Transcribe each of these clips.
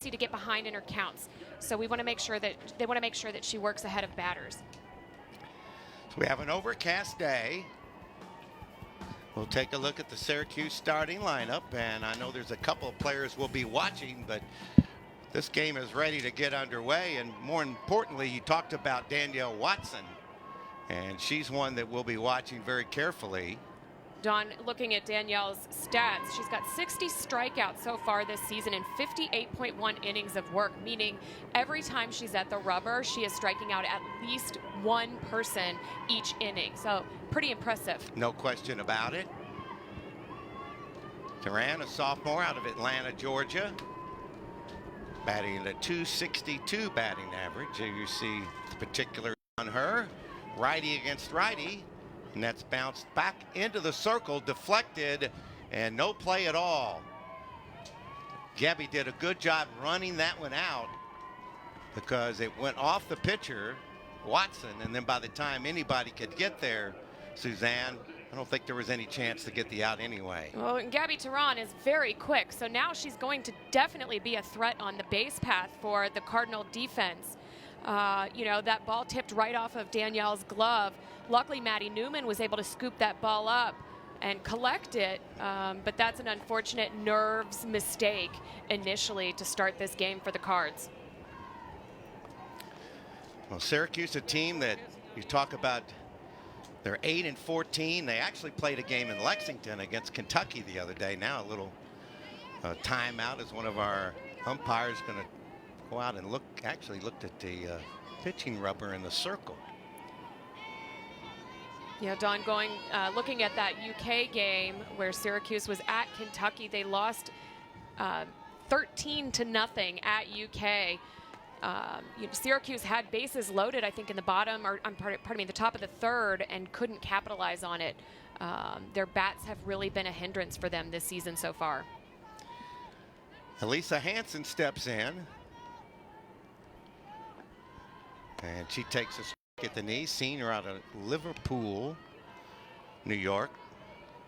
to get behind in her counts. So we want to make sure that they want to make sure that she works ahead of batters. So we have an overcast day. We'll take a look at the Syracuse starting lineup, and I know there's a couple of players we'll be watching, but this game is ready to get underway. And more importantly, you talked about Danielle Watson, and she's one that we'll be watching very carefully. Dawn, looking at Danielle's stats, she's got 60 strikeouts so far this season and 58.1 innings of work, meaning every time she's at the rubber, she is striking out at least one person each inning. So pretty impressive. No question about it. Duran, a sophomore out of Atlanta, Georgia, batting at a .262 batting average. Here you see the particular on her. Righty against righty. And that's bounced back into the circle, deflected, and no play at all. Gabby did a good job running that one out because it went off the pitcher, Watson, and then by the time anybody could get there, Suzanne, I don't think there was any chance to get the out anyway. Well, and Gabby Teran is very quick, so now she's going to definitely be a threat on the base path for the Cardinal defense. You know, that ball tipped right off of Danielle's glove. Luckily, Maddy Newman was able to scoop that ball up and collect it, but that's an unfortunate nerves mistake initially to start this game for the Cards. Well, Syracuse, a team that you talk about, they're 8-14. They actually played a game in Lexington against Kentucky the other day. Now a little timeout as one of our umpires going to go out and actually looked at the pitching rubber in the circle. Yeah, Dawn, looking at that UK game where Syracuse was at Kentucky, they lost 13-0 at UK. Syracuse had bases loaded, I think, in the bottom, or pardon me, the top of the third, and couldn't capitalize on it. Their bats have really been a hindrance for them this season so far. Elisa Hansen steps in, and she takes a strike at the knee. Senior out of Liverpool, New York.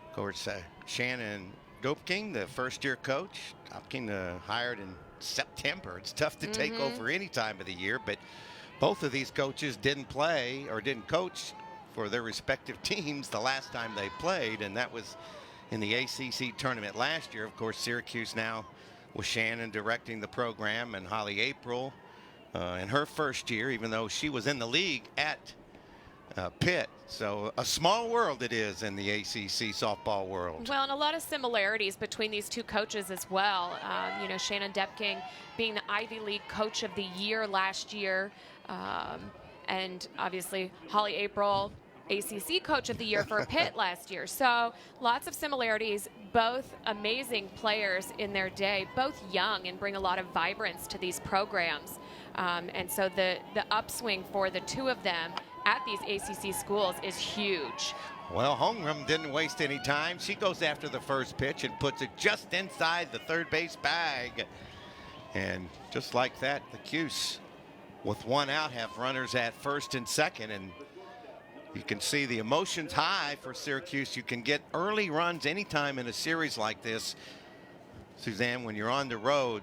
Of course, Shannon Dopking, the first-year coach. Dopking hired in September. It's tough to take over any time of the year, but both of these coaches didn't play or didn't coach for their respective teams the last time they played, and that was in the ACC tournament last year. Of course, Syracuse now with Shannon directing the program, and Holly April in her first year, even though she was in the league at Pitt. So a small world it is in the ACC softball world. Well, and a lot of similarities between these two coaches as well. You know, Shannon Depking being the Ivy League Coach of the Year last year, and obviously Holly April, ACC Coach of the Year for Pitt last year. So lots of similarities, both amazing players in their day, both young and bring a lot of vibrance to these programs. And so the upswing for the two of them at these ACC schools is huge. Well, Holmgren didn't waste any time. She goes after the first pitch and puts it just inside the third base bag. And just like that, the Cuse, with one out, have runners at first and second. And you can see the emotions high for Syracuse. You can get early runs anytime in a series like this. Suzanne, when you're on the road,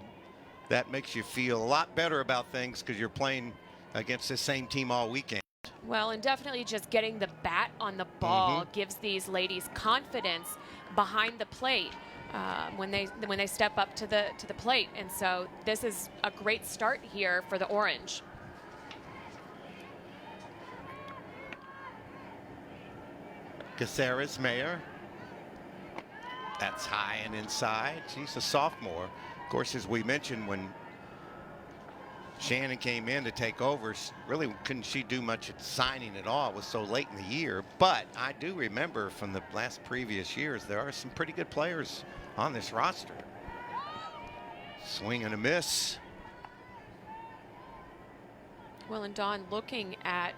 that makes you feel a lot better about things because you're playing against the same team all weekend. Well, and definitely just getting the bat on the ball gives these ladies confidence behind the plate when they step up to the plate, and so this is a great start here for the Orange. Caceres Mayer. That's high and inside. She's a sophomore. Of course, as we mentioned, when Shannon came in to take over, really couldn't she do much at signing at all. It was so late in the year. But I do remember from the last previous years, there are some pretty good players on this roster. Swing and a miss. Well, and Dawn, looking at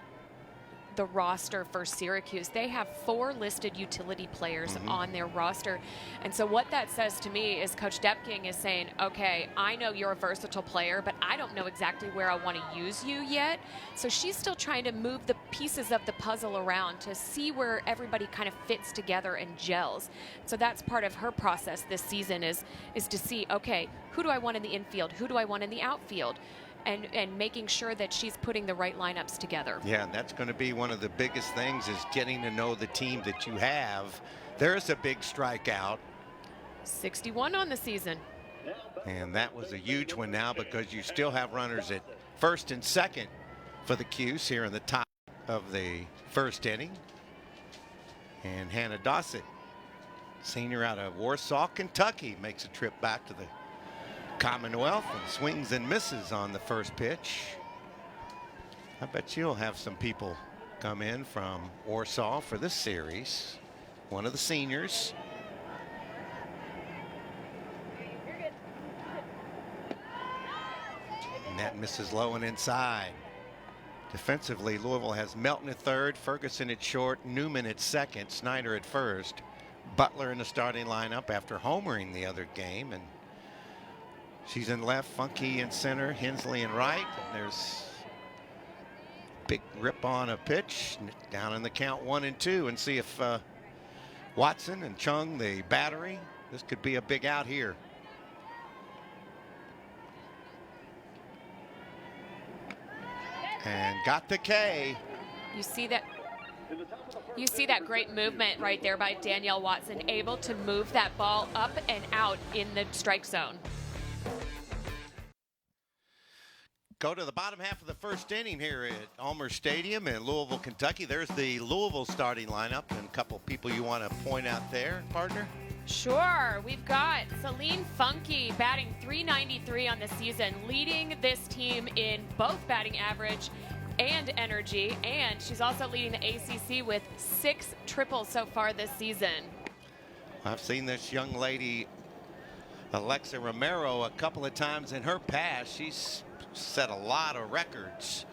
the roster for Syracuse. They have 4 listed utility players on their roster. And so what that says to me is Coach Depking is saying, okay, I know you're a versatile player, but I don't know exactly where I want to use you yet. So she's still trying to move the pieces of the puzzle around to see where everybody kind of fits together and gels. So that's part of her process this season is to see, okay, who do I want in the infield? Who do I want in the outfield? And making sure that she's putting the right lineups together. Yeah, and that's going to be one of the biggest things is getting to know the team that you have. There's a big strikeout. 61 on the season. And that was a huge one now because you still have runners at first and second for the Cuse here in the top of the first inning. And Hannah Dossett, senior out of Warsaw, Kentucky, makes a trip back to the Commonwealth and swings and misses on the first pitch. I bet you'll have some people come in from Warsaw for this series. One of the seniors. And that misses low and inside. Defensively, Louisville has Melton at third, Ferguson at short, Newman at second, Snyder at first. Butler in the starting lineup after homering the other game, and she's in left, Funky in center, Hensley in right. And there's big rip on a pitch down in the count 1-2, and see if Watson and Chung, the battery, this could be a big out here. And got the K. You see that great movement right there by Danielle Watson, able to move that ball up and out in the strike zone. Go to the bottom half of the first inning here at Ulmer Stadium in Louisville, Kentucky. There's the Louisville starting lineup and a couple people you want to point out there, partner. Sure, we've got Celine Funky batting .393 on the season, leading this team in both batting average and energy, and she's also leading the ACC with 6 triples so far this season. I've seen this young lady, Alexa Romero, a couple of times in her past. She's set a lot of records,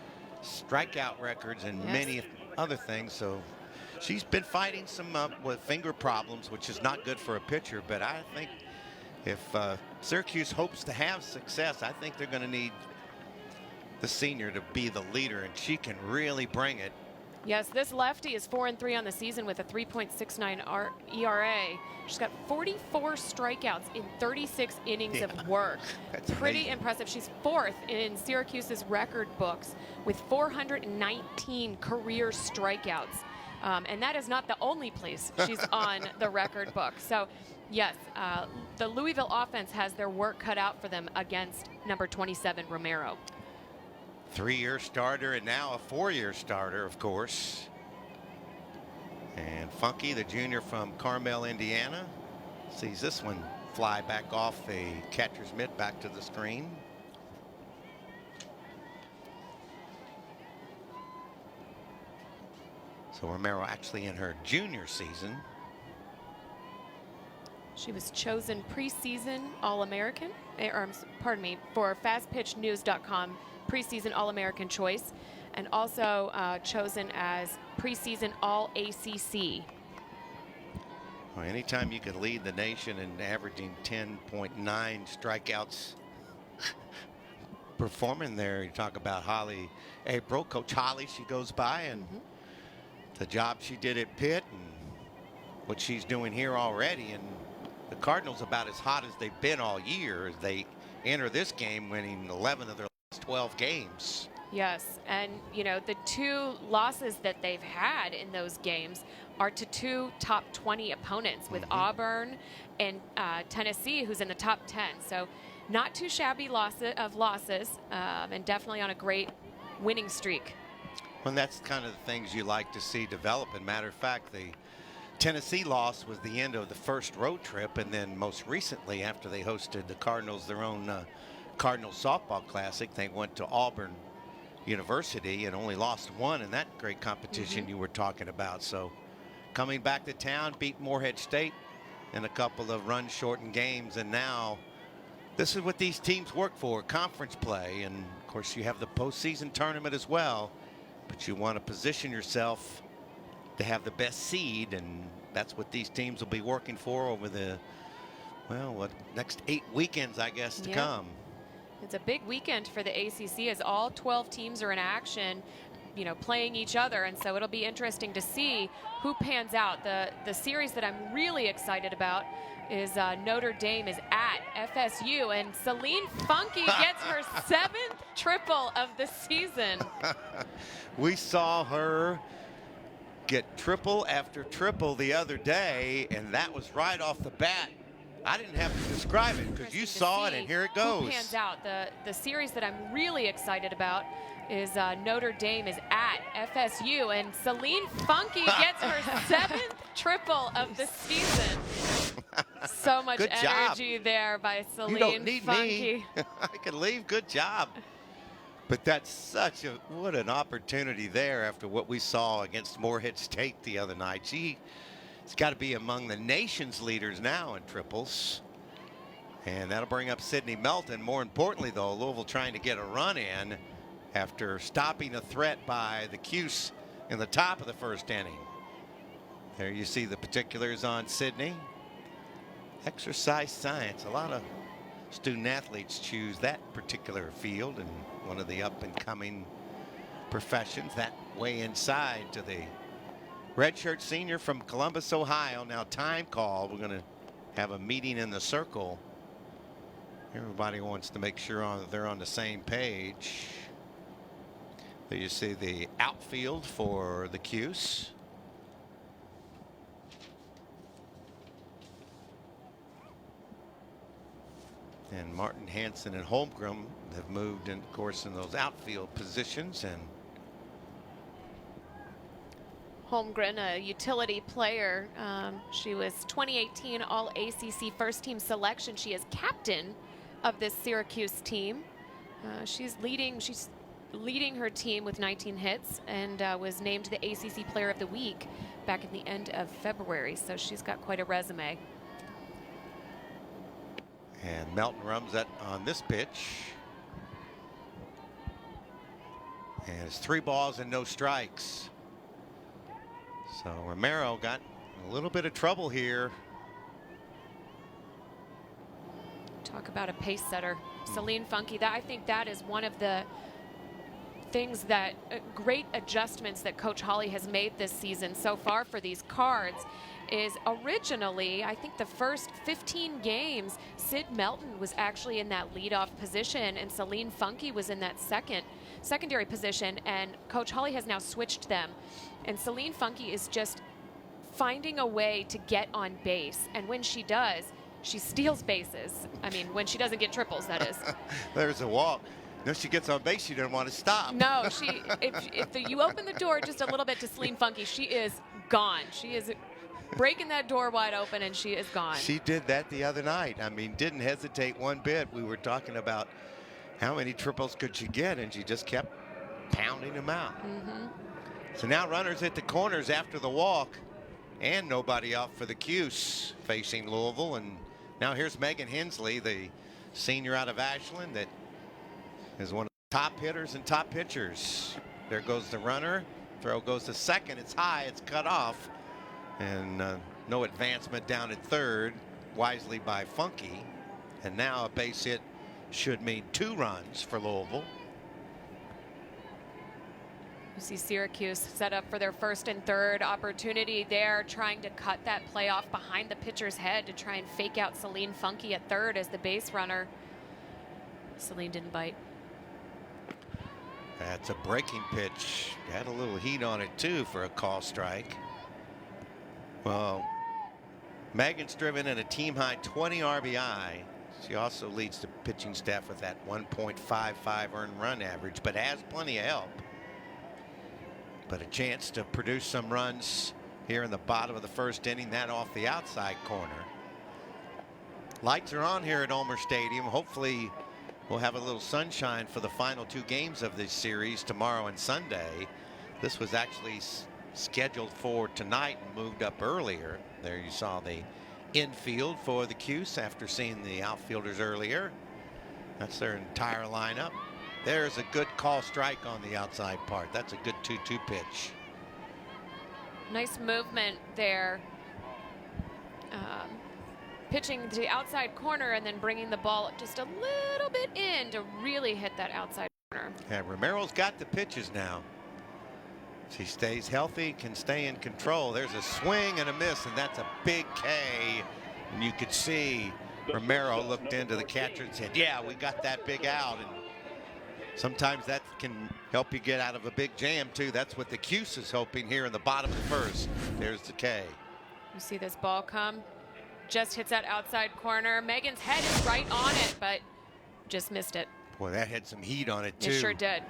strikeout records, and many other things. So she's been fighting some with finger problems, which is not good for a pitcher. But I think if Syracuse hopes to have success, I think they're going to need the senior to be the leader, and she can really bring it. Yes, this lefty is 4-3 on the season with a 3.69 ERA. She's got 44 strikeouts in 36 innings of work. That's pretty amazing. impressive. She's 4th in Syracuse's record books with 419 career strikeouts. And that is not the only place she's on the record book. So, yes, the Louisville offense has their work cut out for them against number 27, Romero. 3-year starter and now a 4-year starter, of course. And Funky, the junior from Carmel, Indiana, sees this one fly back off the catcher's mitt back to the screen. So Romero actually in her junior season. She was chosen preseason All-American, pardon me, for FastPitchNews.com preseason All-American choice, and also chosen as preseason All-ACC. Well, anytime you can lead the nation in averaging 10.9 strikeouts performing there, you talk about Holly April, Coach Holly, she goes by, and the job she did at Pitt and what she's doing here already. And the Cardinals about as hot as they've been all year as they enter this game, winning 11 of their last 12 games. Yes, and you know, the 2 losses that they've had in those games are to 2 top 20 opponents, with Auburn and Tennessee, who's in the top 10. So not too shabby losses, and definitely on a great winning streak. Well, that's kind of the things you like to see develop. And matter of fact, the Tennessee loss was the end of the first road trip, and then most recently, after they hosted the Cardinals their own Cardinals softball classic, they went to Auburn University and only lost 1 in that great competition you were talking about. So coming back to town, beat Morehead State in a couple of run-shortened games, and now this is what these teams work for, conference play. And of course you have the postseason tournament as well, but But you want to position yourself to have the best seed, and that's what these teams will be working for over the, well, next 8 weekends, I guess, to come. It's a big weekend for the ACC as all 12 teams are in action, you know, playing each other, and so it'll be interesting to see who pans out. The series that I'm really excited about is Notre Dame is at FSU, and Celine Funky gets her 7th triple of the season. We saw her get triple after triple the other day, and that was right off the bat. I didn't have to describe it because you saw it, and here it goes. Who pans out. The series that I'm really excited about is Notre Dame is at FSU, and Celine Funky gets her 7th triple of the season. So much energy there by Celine You don't need Funky. me. I can leave. Good job. But that's what an opportunity there after what we saw against Morehead State the other night. She's got to be among the nation's leaders now in triples. And that'll bring up Sydney Melton. More importantly, though, Louisville trying to get a run in after stopping a threat by the Cuse in the top of the first inning. There you see the particulars on Sydney. Exercise science. A lot of student athletes choose that particular field in one of the up and coming professions. That way inside to the redshirt senior from Columbus, Ohio. Now time call. We're going to have a meeting in the circle. Everybody wants to make sure they're on the same page. There you see the outfield for the Cuse. And Martin Hansen and Holmgren have moved in, of course, in those outfield positions. And Holmgren, a utility player. She was 2018 All-ACC first-team selection. She is captain of this Syracuse team. She's leading her team with 19 hits and was named the ACC Player of the Week back at the end of February. So she's got quite a resume. And Melton runs that on this pitch. And it's 3 balls and no strikes. So Romero got a little bit of trouble here. Talk about a pace setter. Celine Funky, I think that is one of the things that great adjustments that Coach Holly has made this season so far for these Cards is originally, I think the first 15 games, Sid Melton was actually in that leadoff position and Celine Funky was in that secondary position, and Coach Holly has now switched them. And Celine Funky is just finding a way to get on base, and when she does, she steals bases. I mean, when she doesn't get triples, that is. There's a walk. No, she gets on base, she doesn't want to stop. No, if you open the door just a little bit to Celine Funky, she is gone. She is breaking that door wide open, and she is gone. She did that the other night. I mean, didn't hesitate one bit. We were talking about how many triples could she get, and she just kept pounding them out. So now runners at the corners after the walk, and nobody out for the Cuse facing Louisville. And now here's Megan Hensley, the senior out of Ashland, that is one of the top hitters and top pitchers. There goes the runner. Throw goes to second. It's high. It's cut off. And no advancement down at third, wisely by Funky. And now a base hit should mean 2 runs for Louisville. You see Syracuse set up for their first and third opportunity there, trying to cut that play off behind the pitcher's head to try and fake out Celine Funky at third as the base runner. Celine didn't bite. That's a breaking pitch. Had a little heat on it too for a call strike. Well, Megan's driven in a team-high 20 RBI. She also leads the pitching staff with that 1.55 earned run average, but has plenty of help. But a chance to produce some runs here in the bottom of the first inning, that off the outside corner. Lights are on here at Ulmer Stadium. Hopefully we'll have a little sunshine for the final 2 games of this series tomorrow and Sunday. This was actually scheduled for tonight and moved up earlier. There you saw the infield for the Cuse after seeing the outfielders earlier. That's their entire lineup. There's a good call strike on the outside part. That's a good 2-2 pitch. Nice movement there. Pitching to the outside corner and then bringing the ball just a little bit in to really hit that outside corner. Yeah, Romero's got the pitches now. She stays healthy, can stay in control. There's a swing and a miss, and that's a big K. And you could see Romero looked into the catcher and said, yeah, we got that big out. And sometimes that can help you get out of a big jam, too. That's what the Cuse is hoping here in the bottom of the first. There's the K. You see this ball come. Just hits that outside corner. Megan's head is right on it, but just missed it. Boy, that had some heat on it, too. It sure did.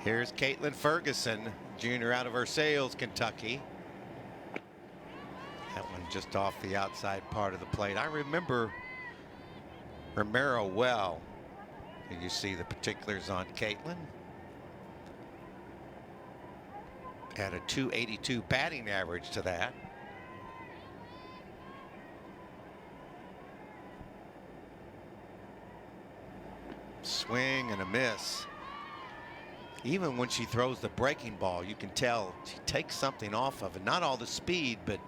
Here's Caitlin Ferguson, junior out of Versailles, Kentucky. That one just off the outside part of the plate. I remember Romero well. And you see the particulars on Caitlin. Had a .282 batting average to that. Swing and a miss. Even when she throws the breaking ball, you can tell she takes something off of it. Not all the speed, but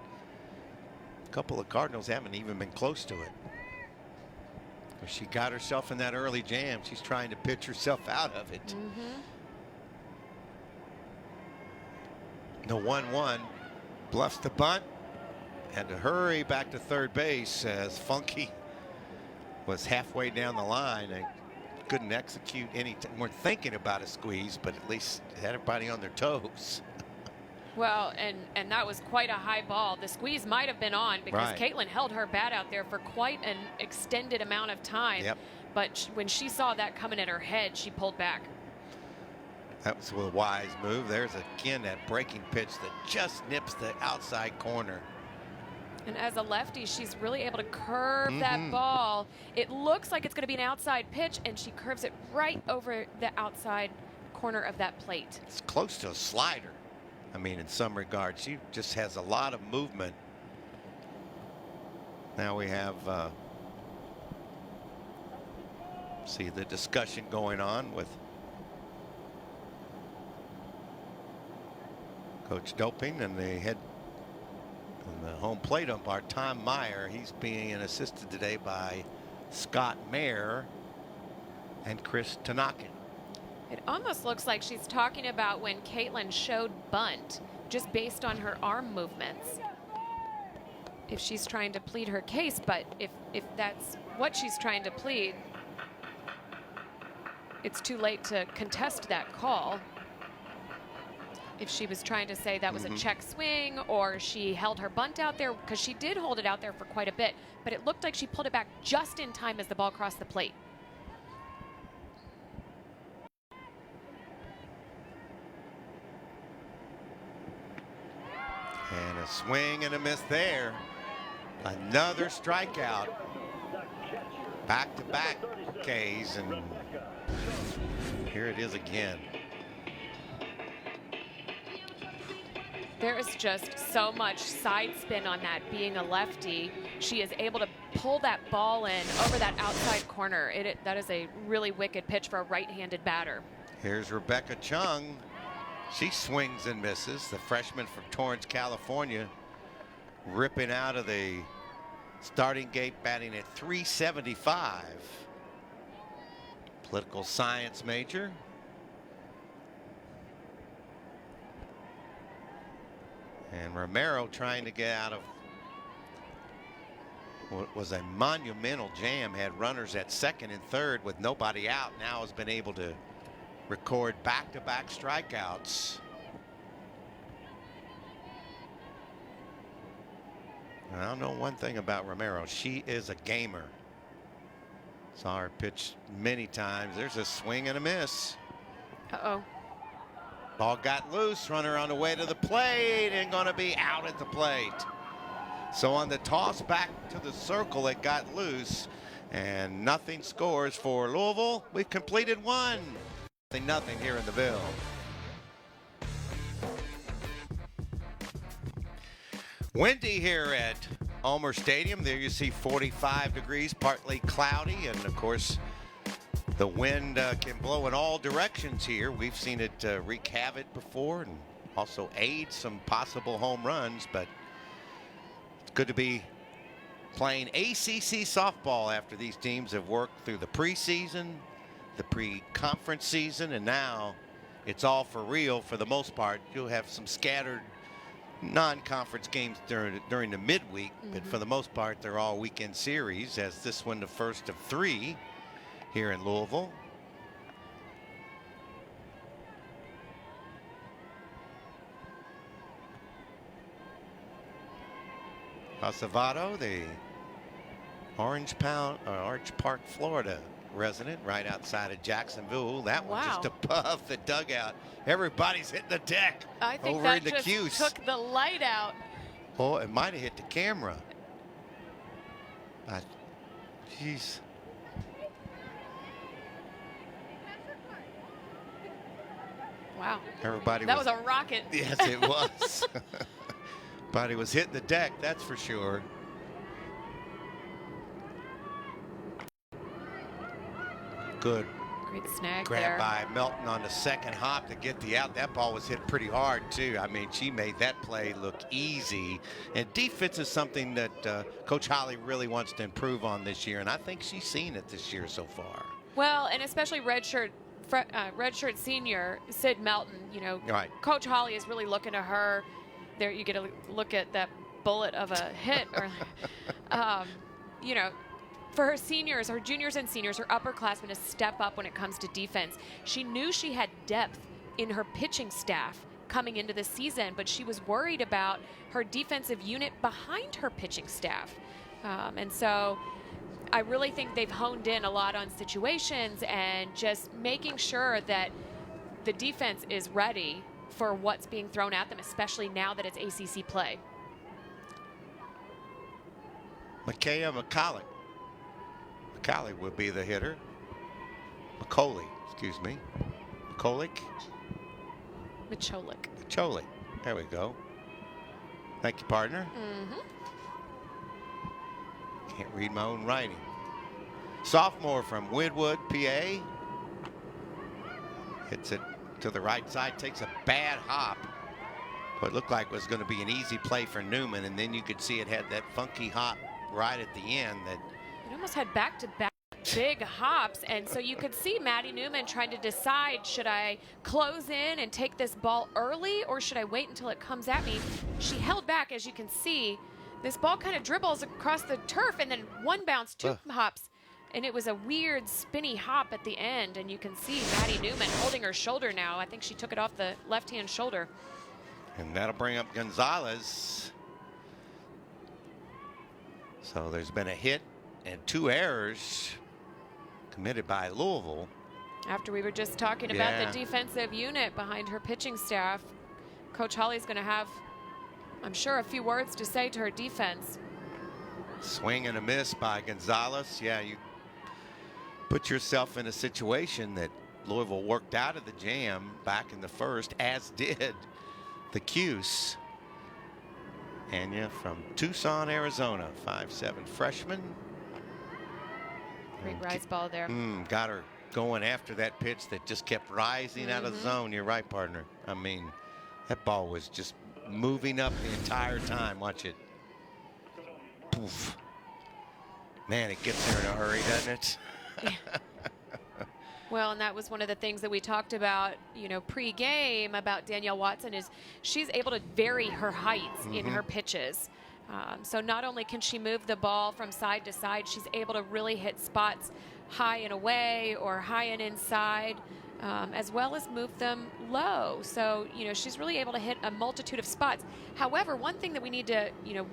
a couple of Cardinals haven't even been close to it. She got herself in that early jam. She's trying to pitch herself out of it. The 1-1 bluffs the bunt. Had to hurry back to third base as Funky was halfway down the line. They couldn't execute any. Weren't thinking about a squeeze, but at least had everybody on their toes. Well, and that was quite a high ball. The squeeze might have been on because Caitlin held her bat out there for quite an extended amount of time. But when she saw that coming at her head, she pulled back. That was a wise move. There's again that breaking pitch that just nips the outside corner. And as a lefty, she's really able to curve that ball. It looks like it's going to be an outside pitch, and she curves it right over the outside corner of that plate. It's close to a slider. I mean, in some regards, she just has a lot of movement. Now we have, see the discussion going on with Coach Doping and the head and the home plate umpire, Tom Meyer. He's being assisted today by Scott Mayer and Chris Tanaka. It almost looks like she's talking about when Caitlin showed bunt, just based on her arm movements. If she's trying to plead her case, but if that's what she's trying to plead, it's too late to contest that call. If she was trying to say that was a check swing or she held her bunt out there, because she did hold it out there for quite a bit, but it looked like she pulled it back just in time as the ball crossed the plate. And a swing and a miss there. Another strikeout. Back-to-back Ks, and here it is again. There is just so much side spin on that. Being a lefty, she is able to pull that ball in over that outside corner. That is a really wicked pitch for a right-handed batter. Here's Rebecca Chung. She swings and misses. The freshman from Torrance, California, ripping out of the starting gate, batting at .375. Political science major. And Romero trying to get out of what was a monumental jam, had runners at second and third with nobody out. Now has been able to record back-to-back strikeouts. I don't know one thing about Romero. She is a gamer. Saw her pitch many times. There's a swing and a miss. Uh-oh. Ball got loose, runner on the way to the plate and going to be out at the plate. So on the toss back to the circle, it got loose and nothing scores for Louisville. We've completed one. Nothing here in the Ville. Windy here at Ulmer Stadium. There you see 45 degrees, partly cloudy, and of course The wind can blow in all directions here. We've seen it wreak havoc before and also aid some possible home runs, but it's good to be playing ACC softball after these teams have worked through the preseason, the pre-conference season, and now it's all for real for the most part. You'll have some scattered non-conference games during the midweek, but for the most part, they're all weekend series, as this one the first of 3 here in Louisville. Acevedo, the Orange Park, Florida resident, right outside of Jacksonville. That one just above the dugout. Everybody's hitting the deck. I think over that in the just Cuse. took the light out. Oh, it might have hit the camera. Jeez. Wow. Everybody that was a rocket. Yes, it was. But it was hitting the deck, that's for sure. Good Great snag grab there. by Melton on the second hop to get the out. That ball was hit pretty hard too. I mean, she made that play look easy. And defense is something that Coach Holly really wants to improve on this year, and I think she's seen it this year so far. Well, and especially redshirt senior Sid Melton. You know, Right. Coach Holly is really looking to her. There, you get a look at that bullet of a hit, or you know. For her seniors, her juniors and seniors, her upperclassmen to step up when it comes to defense. She knew she had depth in her pitching staff coming into the season, but she was worried about her defensive unit behind her pitching staff. And so I really think they've honed in a lot on situations and just making sure that the defense is ready for what's being thrown at them, especially now that it's ACC play. Makaya McCulloch. McCauley will be the hitter. McCauley, excuse me. Macholik. There we go. Thank you, partner. Can't read my own writing. Sophomore from Wynwood, PA. Hits it to the right side, takes a bad hop. What looked like was going to be an easy play for Newman, and then you could see it had that funky hop right at the end that it almost had back-to-back big hops, and so you could see Maddy Newman trying to decide, should I close in and take this ball early, or should I wait until it comes at me? She held back, as you can see. This ball kind of dribbles across the turf, and then one bounce, 2 hops, and it was a weird spinny hop at the end, and you can see Maddy Newman holding her shoulder now. I think she took it off the left-hand shoulder. And that'll bring up Gonzalez. So there's been a hit and 2 errors committed by Louisville. After we were just talking about the defensive unit behind her pitching staff, Coach Holly's going to have, I'm sure, a few words to say to her defense. Swing and a miss by Gonzalez. Yeah, you put yourself in a situation that Louisville worked out of the jam back in the first, as did the Cuse. Anya from Tucson, Arizona, 5'7" freshman. Great rise ball there. Got her going after that pitch that just kept rising out of the zone. You're right, partner. I mean, that ball was just moving up the entire time. Watch it. Poof. Man, it gets there in a hurry, doesn't it? Well, and that was one of the things that we talked about, you know, pre-game about Danielle Watson, is she's able to vary her heights in her pitches. So not only can she move the ball from side to side, she's able to really hit spots high and away or high and inside, as well as move them low. So, you know, she's really able to hit a multitude of spots. However, one thing that we need to, you know,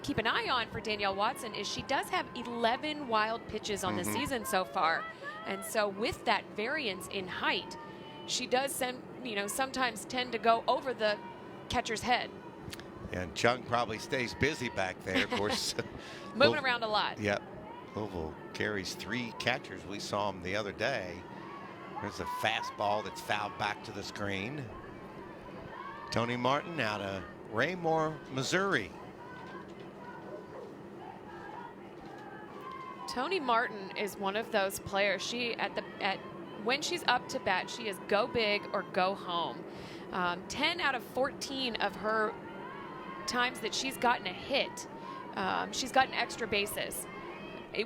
keep an eye on for Danielle Watson is she does have 11 wild pitches on the season so far. And so with that variance in height, she does sometimes tend to go over the catcher's head. And Chung probably stays busy back there, of course. Moving around a lot. Yep. Louisville carries 3 catchers. We saw him the other day. There's a fastball that's fouled back to the screen. Tony Martin out of Raymore, Missouri. Tony Martin is one of those players. When she's up to bat, she is go big or go home. 10 out of 14 of her times that she's gotten a hit, she's gotten extra bases.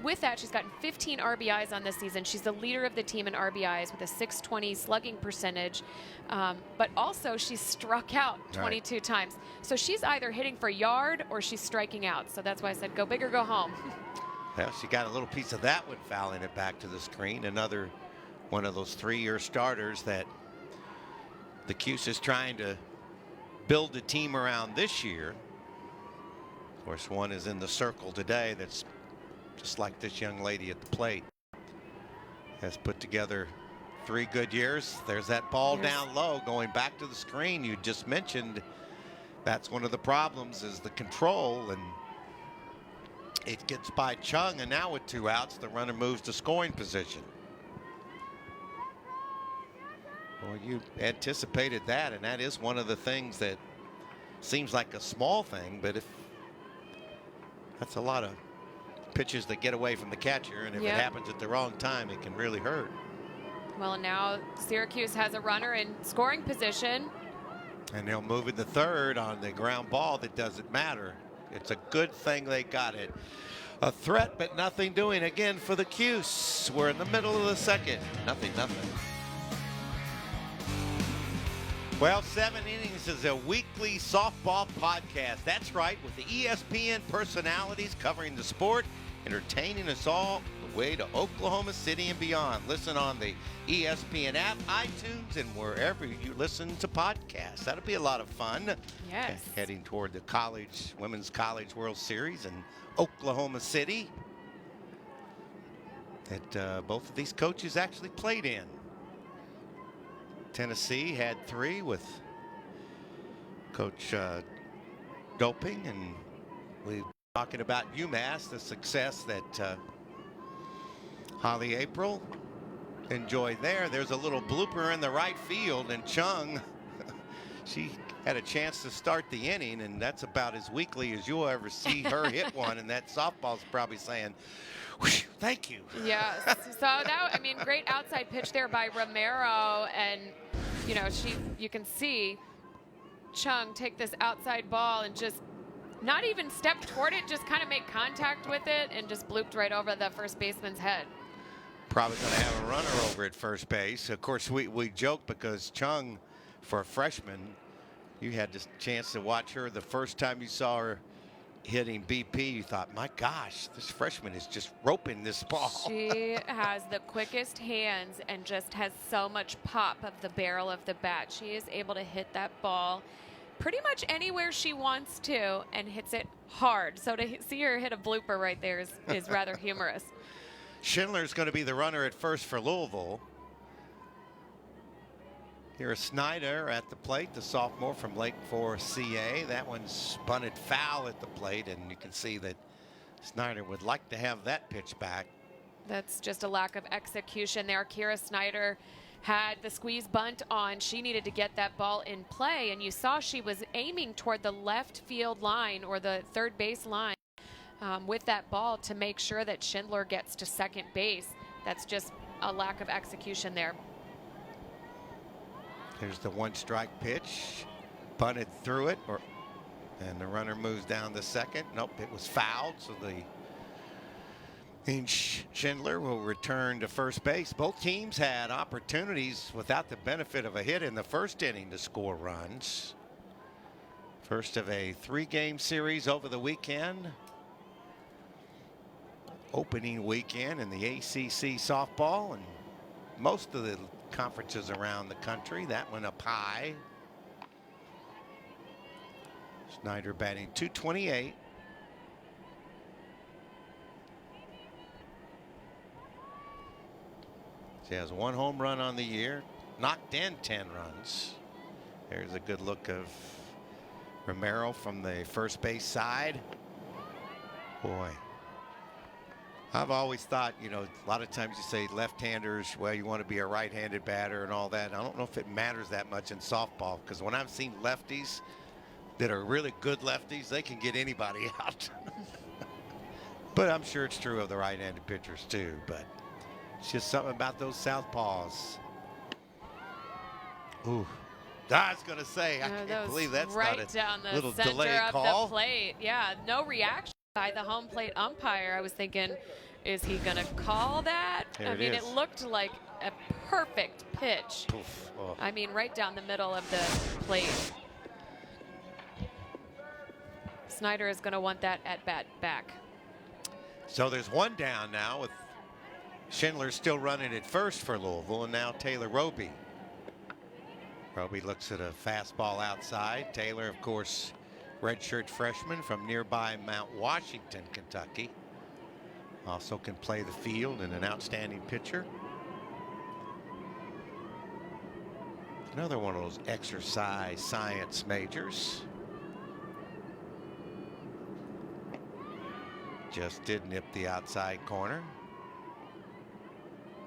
With that, she's gotten 15 RBIs on this season. She's the leader of the team in RBIs with a .620 slugging percentage. But also, she's struck out 22 times. So she's either hitting for yard or she's striking out. So that's why I said go big or go home. Well, she got a little piece of that one fouling it back to the screen. Another one of those 3-year starters that the Cuse is trying to build a team around this year. Of course, one is in the circle today that's just like this young lady at the plate. Has put together 3 good years. There's that ball down low going back to the screen you just mentioned. That's one of the problems, is the control, and it gets by Chung, and now with 2 outs, the runner moves to scoring position. Well, you anticipated that, and that is one of the things that seems like a small thing, but if that's a lot of pitches that get away from the catcher, and if it happens at the wrong time, it can really hurt. Well, now Syracuse has a runner in scoring position. And they'll move it to third on the ground ball. That doesn't matter. It's a good thing they got it. A threat, but nothing doing again for the Cuse. We're in the middle of the second. Nothing. Well, 7 Innings is a weekly softball podcast. That's right, with the ESPN personalities covering the sport, entertaining us all the way to Oklahoma City and beyond. Listen on the ESPN app, iTunes, and wherever you listen to podcasts. That'll be a lot of fun. Yes. Heading toward the Women's College World Series in Oklahoma City that both of these coaches actually played in. Tennessee had 3 with Coach Doping, and we're talking about UMass, the success that Holly April enjoyed there. There's a little blooper in the right field, and Chung, she had a chance to start the inning, and that's about as weekly as you'll ever see her hit one, and that softball's probably saying, thank you. Yes. So great outside pitch there by Romero, and you can see Chung take this outside ball and just not even step toward it, just kind of make contact with it and just blooped right over the first baseman's head. Probably going to have a runner over at first base. Of course, we joke because Chung, for a freshman, you had the chance to watch her the first time you saw her hitting BP. You thought, my gosh, this freshman is just roping this ball. She has the quickest hands and just has so much pop of the barrel of the bat. She is able to hit that ball pretty much anywhere she wants to and hits it hard. So to see her hit a blooper right there is rather humorous. Schindler's going to be the runner at first for Louisville. Here's Snyder at the plate, the sophomore from Lake Forest, CA. That one's bunted foul at the plate, and you can see that Snyder would like to have that pitch back. That's just a lack of execution there. Kira Snyder had the squeeze bunt on. She needed to get that ball in play, and you saw she was aiming toward the left field line or the third base line with that ball to make sure that Schindler gets to second base. That's just a lack of execution there. There's the 1-strike pitch, bunted through it, and the runner moves down to second. Nope, it was fouled, so Schindler will return to first base. Both teams had opportunities without the benefit of a hit in the first inning to score runs. First of a 3-game series over the weekend. Opening weekend in the ACC softball, and most of the conferences around the country. That one up high. Snyder batting .228. She has 1 home run on the year, knocked in 10 runs. There's a good look of Romero from the first base side. Boy, I've always thought, a lot of times you say left-handers, well, you want to be a right-handed batter and all that. I don't know if it matters that much in softball, because when I've seen lefties that are really good lefties, they can get anybody out. But I'm sure it's true of the right-handed pitchers too. But it's just something about those southpaws. Ooh. I was going to say, I can't believe that's right not a down the little center delay of call. the plate. Yeah, no reaction by the home plate umpire. I was thinking, is he going to call that? There I mean, it is. looked like a perfect pitch. Oof. Oh. I mean, right down the middle of the plate. Snyder is going to want that at bat back. So there's one down now with Schindler still running at first for Louisville, and now Taylor Robee. Robee looks at a fastball outside. Taylor, of course, redshirt freshman from nearby Mount Washington, Kentucky. Also can play the field and an outstanding pitcher. Another one of those exercise science majors. Just did nip the outside corner.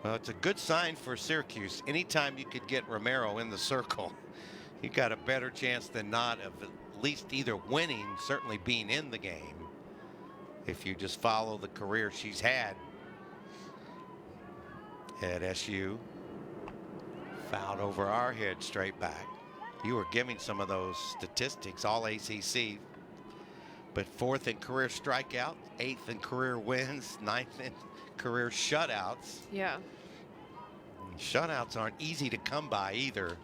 Well, it's a good sign for Syracuse. Anytime you could get Romero in the circle, you got a better chance than not of at least either winning, certainly being in the game, if you just follow the career she's had at SU. Fouled over our head straight back. You were giving some of those statistics, all ACC, but 4th in career strikeout, 8th in career wins, 9th in career shutouts. Yeah. And shutouts aren't easy to come by either.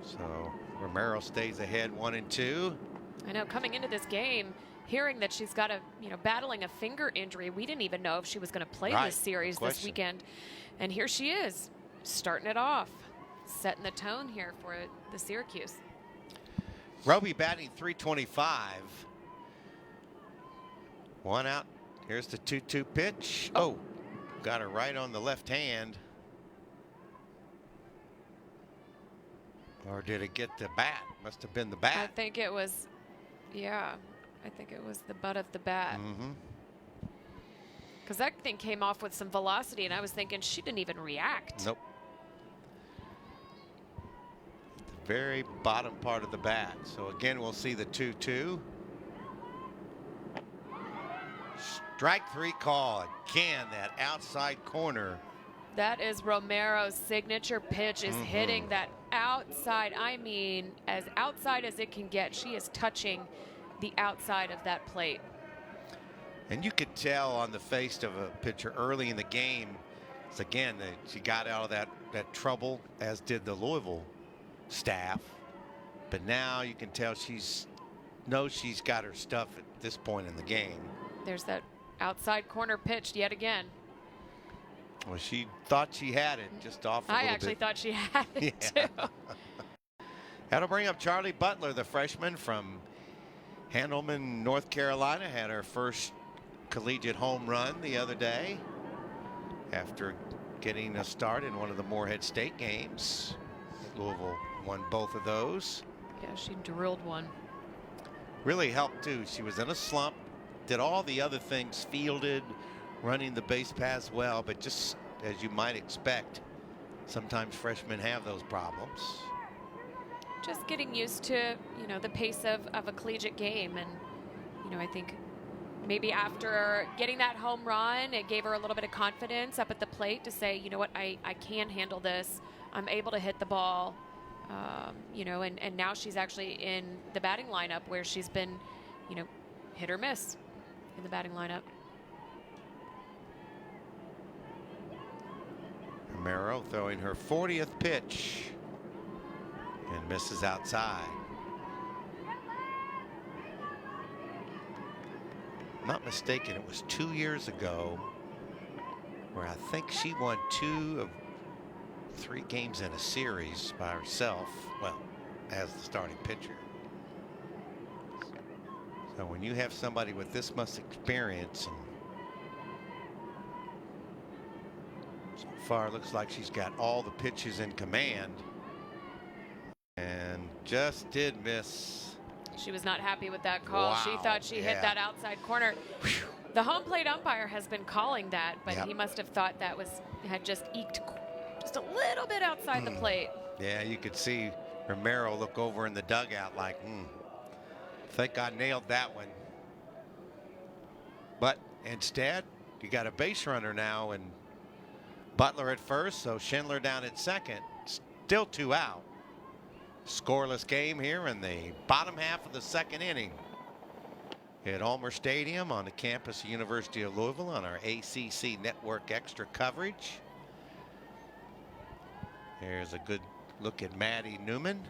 So Romero stays ahead 1-2. I know, coming into this game, hearing that she's got battling a finger injury, we didn't even know if she was going to play this series this weekend. And here she is, starting it off, setting the tone here for the Syracuse. Robee batting .325. 1 out. Here's the 2-2 pitch. Oh, got her right on the left hand. Or did it get the bat? Must have been the bat. I think it was, yeah, I think it was the butt of the bat. Because that thing came off with some velocity, and I was thinking she didn't even react. Nope. The very bottom part of the bat. So again, we'll see the 2-2. Strike 3 call. Again, that outside corner. That is Romero's signature pitch, is hitting that outside. I mean, as outside as it can get. She is touching the outside of that plate. And you could tell on the face of a pitcher early in the game, it's again, she got out of that trouble, as did the Louisville staff. But now you can tell knows she's got her stuff at this point in the game. There's that outside corner pitch yet again. Well, she thought she had it, just off a little bit. I actually thought she had it too. That'll bring up Charlie Butler, the freshman from Handelman, North Carolina. Had her first collegiate home run the other day after getting a start in one of the Morehead State games. Louisville won both of those. Yeah, she drilled one. Really helped too. She was in a slump, did all the other things, fielded, running the base paths well, but just as you might expect, sometimes freshmen have those problems. Just getting used to, the pace of a collegiate game. And, I think maybe after getting that home run, it gave her a little bit of confidence up at the plate to say, you know what, I can handle this. I'm able to hit the ball, and now she's actually in the batting lineup where she's been, hit or miss in the batting lineup. Romero throwing her 40th pitch and misses outside. Not mistaken, it was 2 years ago where I think she won 2 of 3 games in a series by herself, well, as the starting pitcher. So when you have somebody with this much experience, and so far looks like she's got all the pitches in command, and just did miss. She was not happy with that call. Wow, she thought she hit that outside corner. Whew. The home plate umpire has been calling that, but Yep. he must have thought that had just eked just a little bit outside the plate. Yeah, you could see Romero look over in the dugout like, think I nailed that one. But instead, you got a base runner now and Butler at first, so Schindler down at second. Still 2 out. Scoreless game here in the bottom half of the second inning at Ulmer Stadium on the campus of University of Louisville on our ACC Network Extra coverage. Here's a good look at Maddy Newman.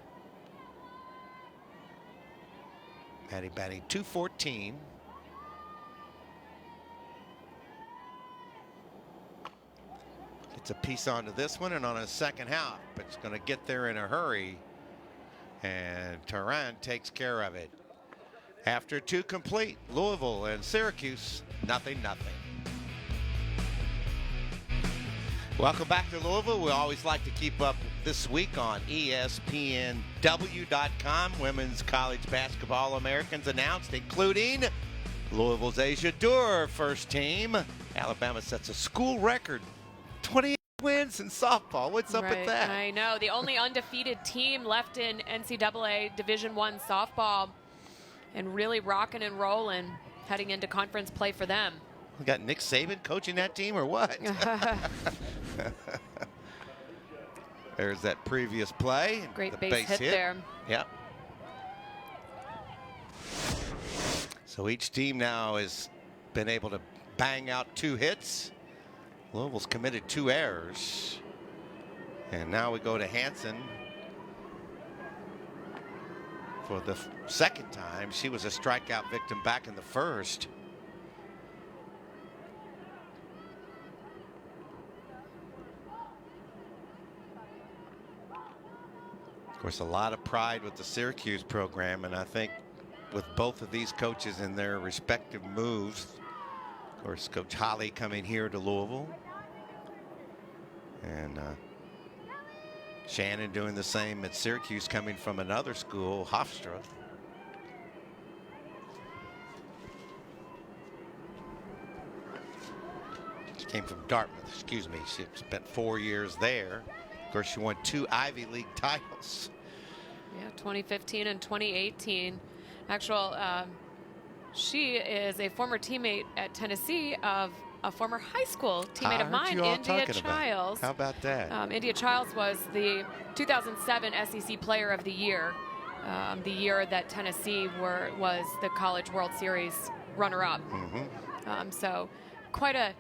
Maddy batting .214. Gets a piece onto this one and on a second half, but it's going to get there in a hurry. And Turan takes care of it. After 2 complete, Louisville and Syracuse, 0-0. Welcome back to Louisville. We always like to keep up this week on ESPNW.com. Women's college basketball Americans announced, including Louisville's Asia Dur first team. Alabama sets a school record, 28 wins in softball. What's up with that? I know. The only undefeated team left in NCAA Division I softball, and really rocking and rolling heading into conference play for them. We got Nick Saban coaching that team or what? There's that previous play. Great base hit there. Yep. So each team now has been able to bang out 2 hits. Louisville's committed 2 errors. And now we go to Hansen for the second time. She was a strikeout victim back in the first. Of course, a lot of pride with the Syracuse program, and I think with both of these coaches in their respective moves, of course, Coach Holly coming here to Louisville, and Shannon doing the same at Syracuse, coming from another school, Hofstra. She came from Dartmouth, excuse me. She spent 4 years there. Of course, she won 2 Ivy League titles. Yeah, 2015 and 2018. She is a former teammate at Tennessee of a former high school teammate of mine, India Childs. How about that? India Childs was the 2007 SEC Player of the Year, the year that Tennessee was the College World Series runner-up. So quite a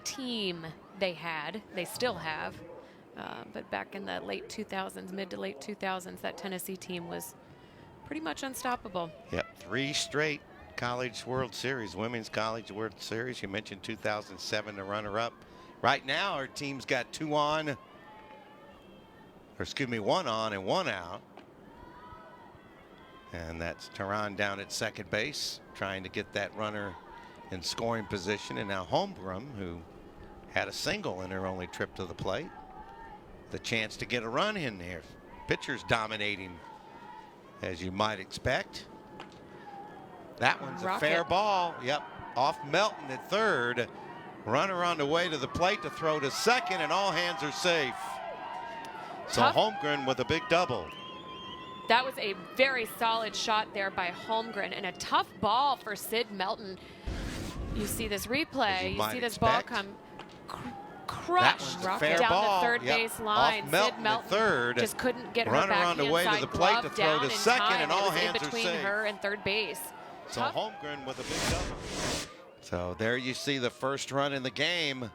team they had. They still have. But back in the late 2000s, mid to late 2000s, that Tennessee team was pretty much unstoppable. Yep, 3 straight College World Series, Women's College World Series. You mentioned 2007, the runner-up. Right now, our team's got 2 on, or excuse me, 1 on and 1 out. And that's Turan down at second base, trying to get that runner in scoring position. And now Holmgren, who had a single in her only trip to the plate, the chance to get a run in here. Pitcher's dominating, as you might expect. That one's a fair ball. Yep, off Melton at third. Runner on the way to the plate to throw to second, and all hands are safe. So Holmgren with a big double. That was a very solid shot there by Holmgren, and a tough ball for Sid Melton. You see this replay. You see this ball come crushed down the third base line. Sid Melton third. Just couldn't get her backhand side glove to throw to second, and all hands are safe. Between her and third base. So Holmgren with a big double. So there you see the first run in the game.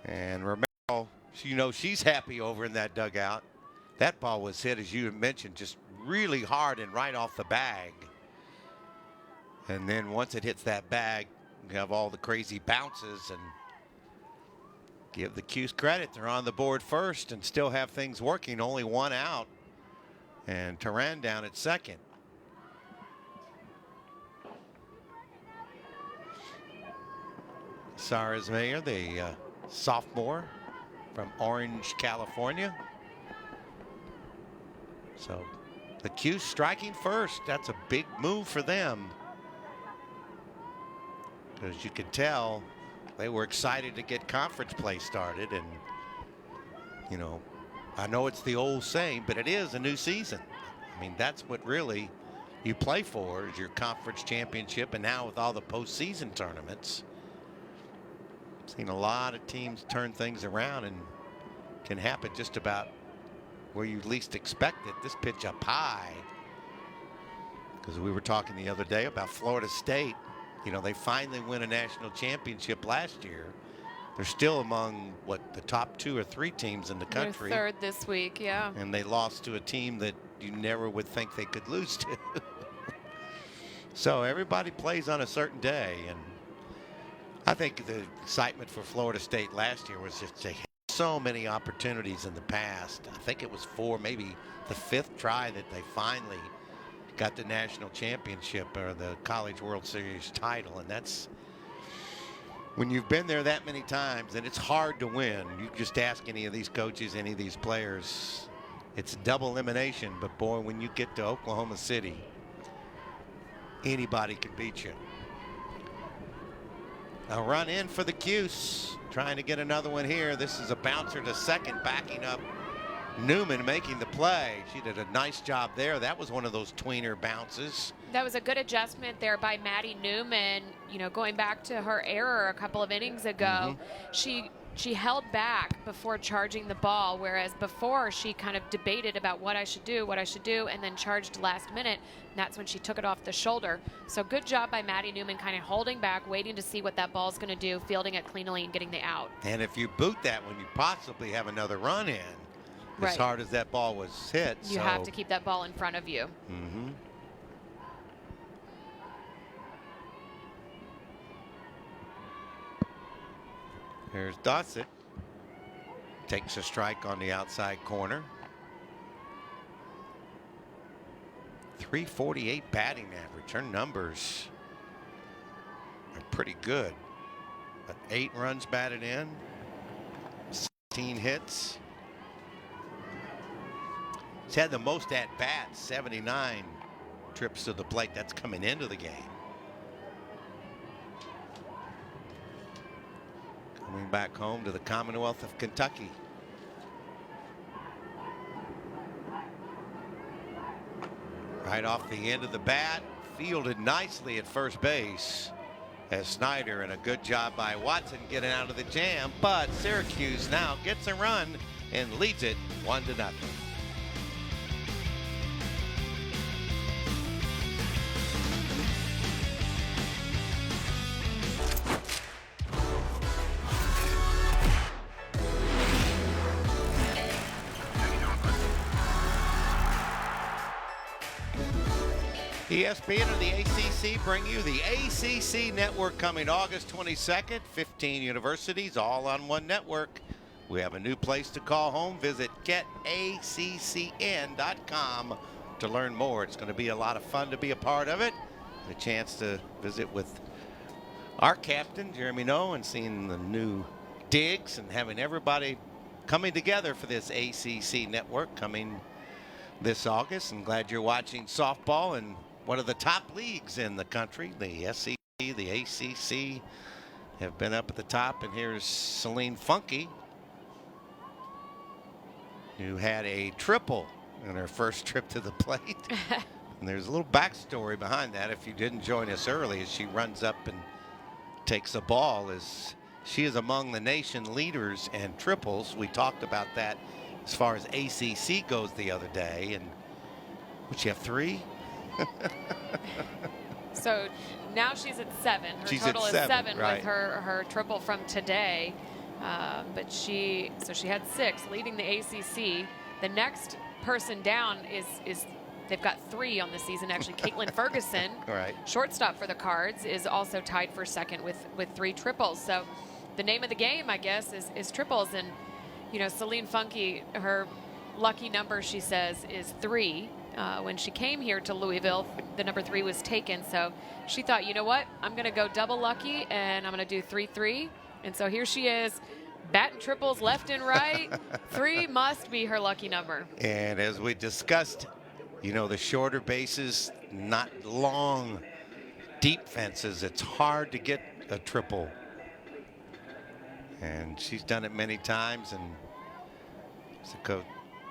And Romero, you know she's happy over in that dugout. That ball was hit, as you mentioned, just really hard and right off the bag. And then once it hits that bag, you have all the crazy bounces. And give the Cuse credit. They're on the board first and still have things working. Only 1 out. And Turan down at second. Saras Mayer, the sophomore from Orange, California. So the Cuse striking first. That's a big move for them. As you can tell, they were excited to get conference play started, and you know, I know it's the old saying, but it is a new season. I mean, that's what really you play for, is your conference championship. And now with all the postseason tournaments, I've seen a lot of teams turn things around, and can happen just about where you least expect it. This pitch up high, because we were talking the other day about Florida State. You know, they finally win a national championship last year. They're still among, what, the top 2 or 3 teams in the country. They're third this week, yeah. And they lost to a team that you never would think they could lose to. So everybody plays on a certain day. And I think the excitement for Florida State last year was just they had so many opportunities in the past. I think it was 4, maybe the 5th try that they finally got the national championship or the College World Series title. And that's when you've been there that many times, and it's hard to win. You just ask any of these coaches, any of these players, it's double elimination. But boy, when you get to Oklahoma City, anybody can beat you. A run in for the Cuse, trying to get another one here. This is a bouncer to second, backing up Newman, making the play. She did a nice job there. That was one of those tweener bounces. That was a good adjustment there by Maddy Newman. You know, going back to her error a couple of innings ago, she held back before charging the ball, whereas before she kind of debated about what I should do, and then charged last minute. And that's when she took it off the shoulder. So good job by Maddy Newman, kind of holding back, waiting to see what that ball's going to do, fielding it cleanly and getting the out. And if you boot that when you possibly have another run in, as hard as that ball was hit. You have to keep that ball in front of you. Here's Dossett. Takes a strike on the outside corner. 348 batting average. Her numbers are pretty good. But 8 runs batted in, 16 hits. He's had the most at-bats, 79 trips to the plate. That's coming into the game. Coming back home to the Commonwealth of Kentucky. Right off the end of the bat, fielded nicely at first base as Snyder, and a good job by Watson getting out of the jam. But Syracuse now gets a run and leads it 1-0. ESPN and the ACC bring you the ACC Network coming August 22nd. 15 universities all on one network. We have a new place to call home. Visit getaccn.com to learn more. It's going to be a lot of fun to be a part of it. A chance to visit with our captain, Jeremy Noe, and seeing the new digs and having everybody coming together for this ACC Network coming this August. I'm glad you're watching softball and one of the top leagues in the country. The SEC, the ACC have been up at the top. And here's Celine Funky, who had a triple in her first trip to the plate. And there's a little backstory behind that. If you didn't join us early, as she runs up and takes a ball, as she is among the nation leaders in triples. We talked about that as far as ACC goes the other day. And would she have 3? So now she's at 7. Her total is 7 right, with her triple from today. But she had 6, leading the ACC. The next person down is they've got 3 on the season actually. Caitlin Ferguson, right, shortstop for the Cards, is also tied for second with 3 triples. So the name of the game, I guess, is triples. And you know, Celine Funky, her lucky number, she says, is 3. When she came here to Louisville, the number 3 was taken. So she thought, you know what, I'm going to go double lucky, and I'm going to do 3-3. And so here she is, batting triples left and right. 3 must be her lucky number. And as we discussed, you know, the shorter bases, not long, deep fences, it's hard to get a triple. And she's done it many times. And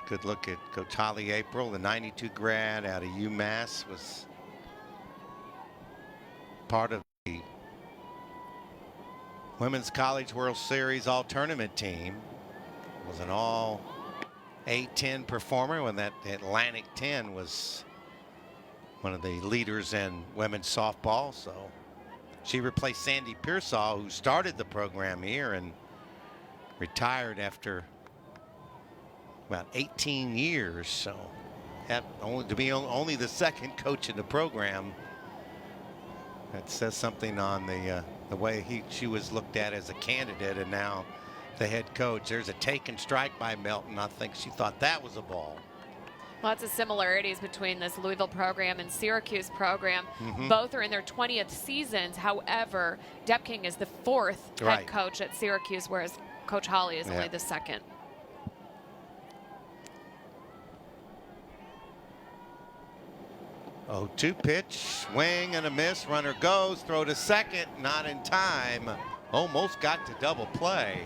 Good look at Coach Holly April, the 92 grad out of UMass, was part of the Women's College World Series all-tournament team. Was an all A10 performer when that Atlantic 10 was one of the leaders in women's softball. So she replaced Sandy Pearsall, who started the program here and retired after about 18 years. So to be only the second coach in the program, that says something on the way she was looked at as a candidate, and now the head coach. There's a take and strike by Melton. I think she thought that was a ball. Lots of similarities between this Louisville program and Syracuse program. Both are in their 20th seasons. However, Depking is the fourth head coach at Syracuse, whereas Coach Holly is only the second. Oh, 2 pitch, swing and a miss. Runner goes, throw to second, not in time. Almost got to double play.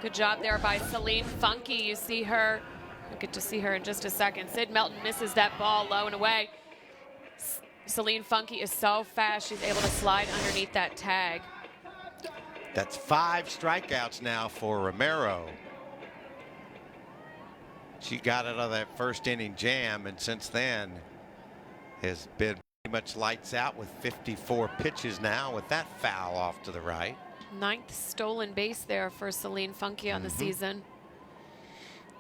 Good job there by Celine Funky. You see her, you'll get to see her in just a second. Sid Melton misses that ball low and away. Celine Funky is so fast, she's able to slide underneath that tag. That's 5 strikeouts now for Romero. She got out of that first inning jam, and since then has been pretty much lights out with 54 pitches now with that foul off to the right. 9th stolen base there for Celine Funky on the season.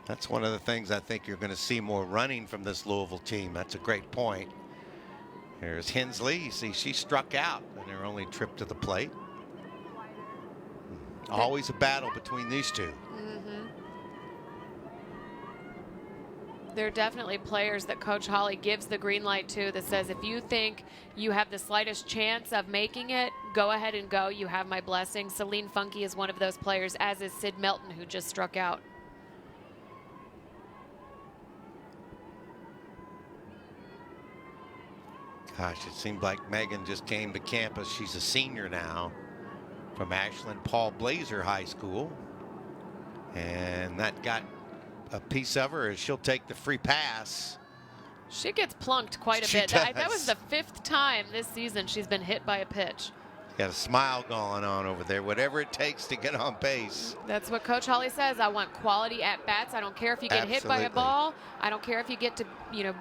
That's one of the things I think you're going to see more running from this Louisville team. That's a great point. Here's Hensley. You see she struck out on her only trip to the plate. Always a battle between these two. They're definitely players that Coach Holly gives the green light to, that says, if you think you have the slightest chance of making it, go ahead and go. You have my blessing. Celine Funky is one of those players, as is Sid Melton, who just struck out. Gosh, it seemed like Megan just came to campus. She's a senior now from Ashland Paul Blazer High School. And that got a piece of her as she'll take the free pass. She gets plunked quite a bit. That was the 5th time this season she's been hit by a pitch. Got a smile going on over there, whatever it takes to get on base. That's what Coach Holly says. I want quality at bats. I don't care if you get hit by a ball. I don't care if you get to,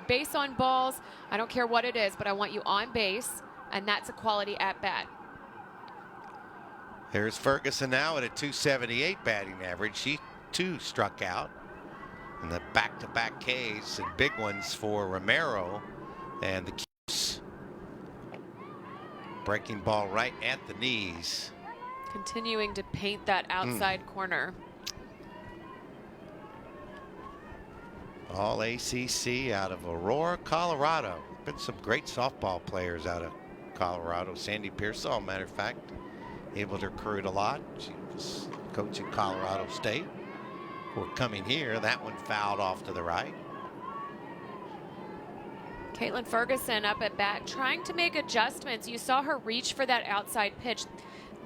base on balls. I don't care what it is, but I want you on base, and that's a quality at bat. There's Ferguson now at a 278 batting average. She too struck out, and the back-to-back Ks and big ones for Romero, and the Cuse breaking ball right at the knees. Continuing to paint that outside corner. All ACC out of Aurora, Colorado. Been some great softball players out of Colorado. Sandy Pearsall, matter of fact, able to recruit a lot. She was coaching Colorado State. We're coming here. That one fouled off to the right. Caitlin Ferguson up at bat, trying to make adjustments. You saw her reach for that outside pitch.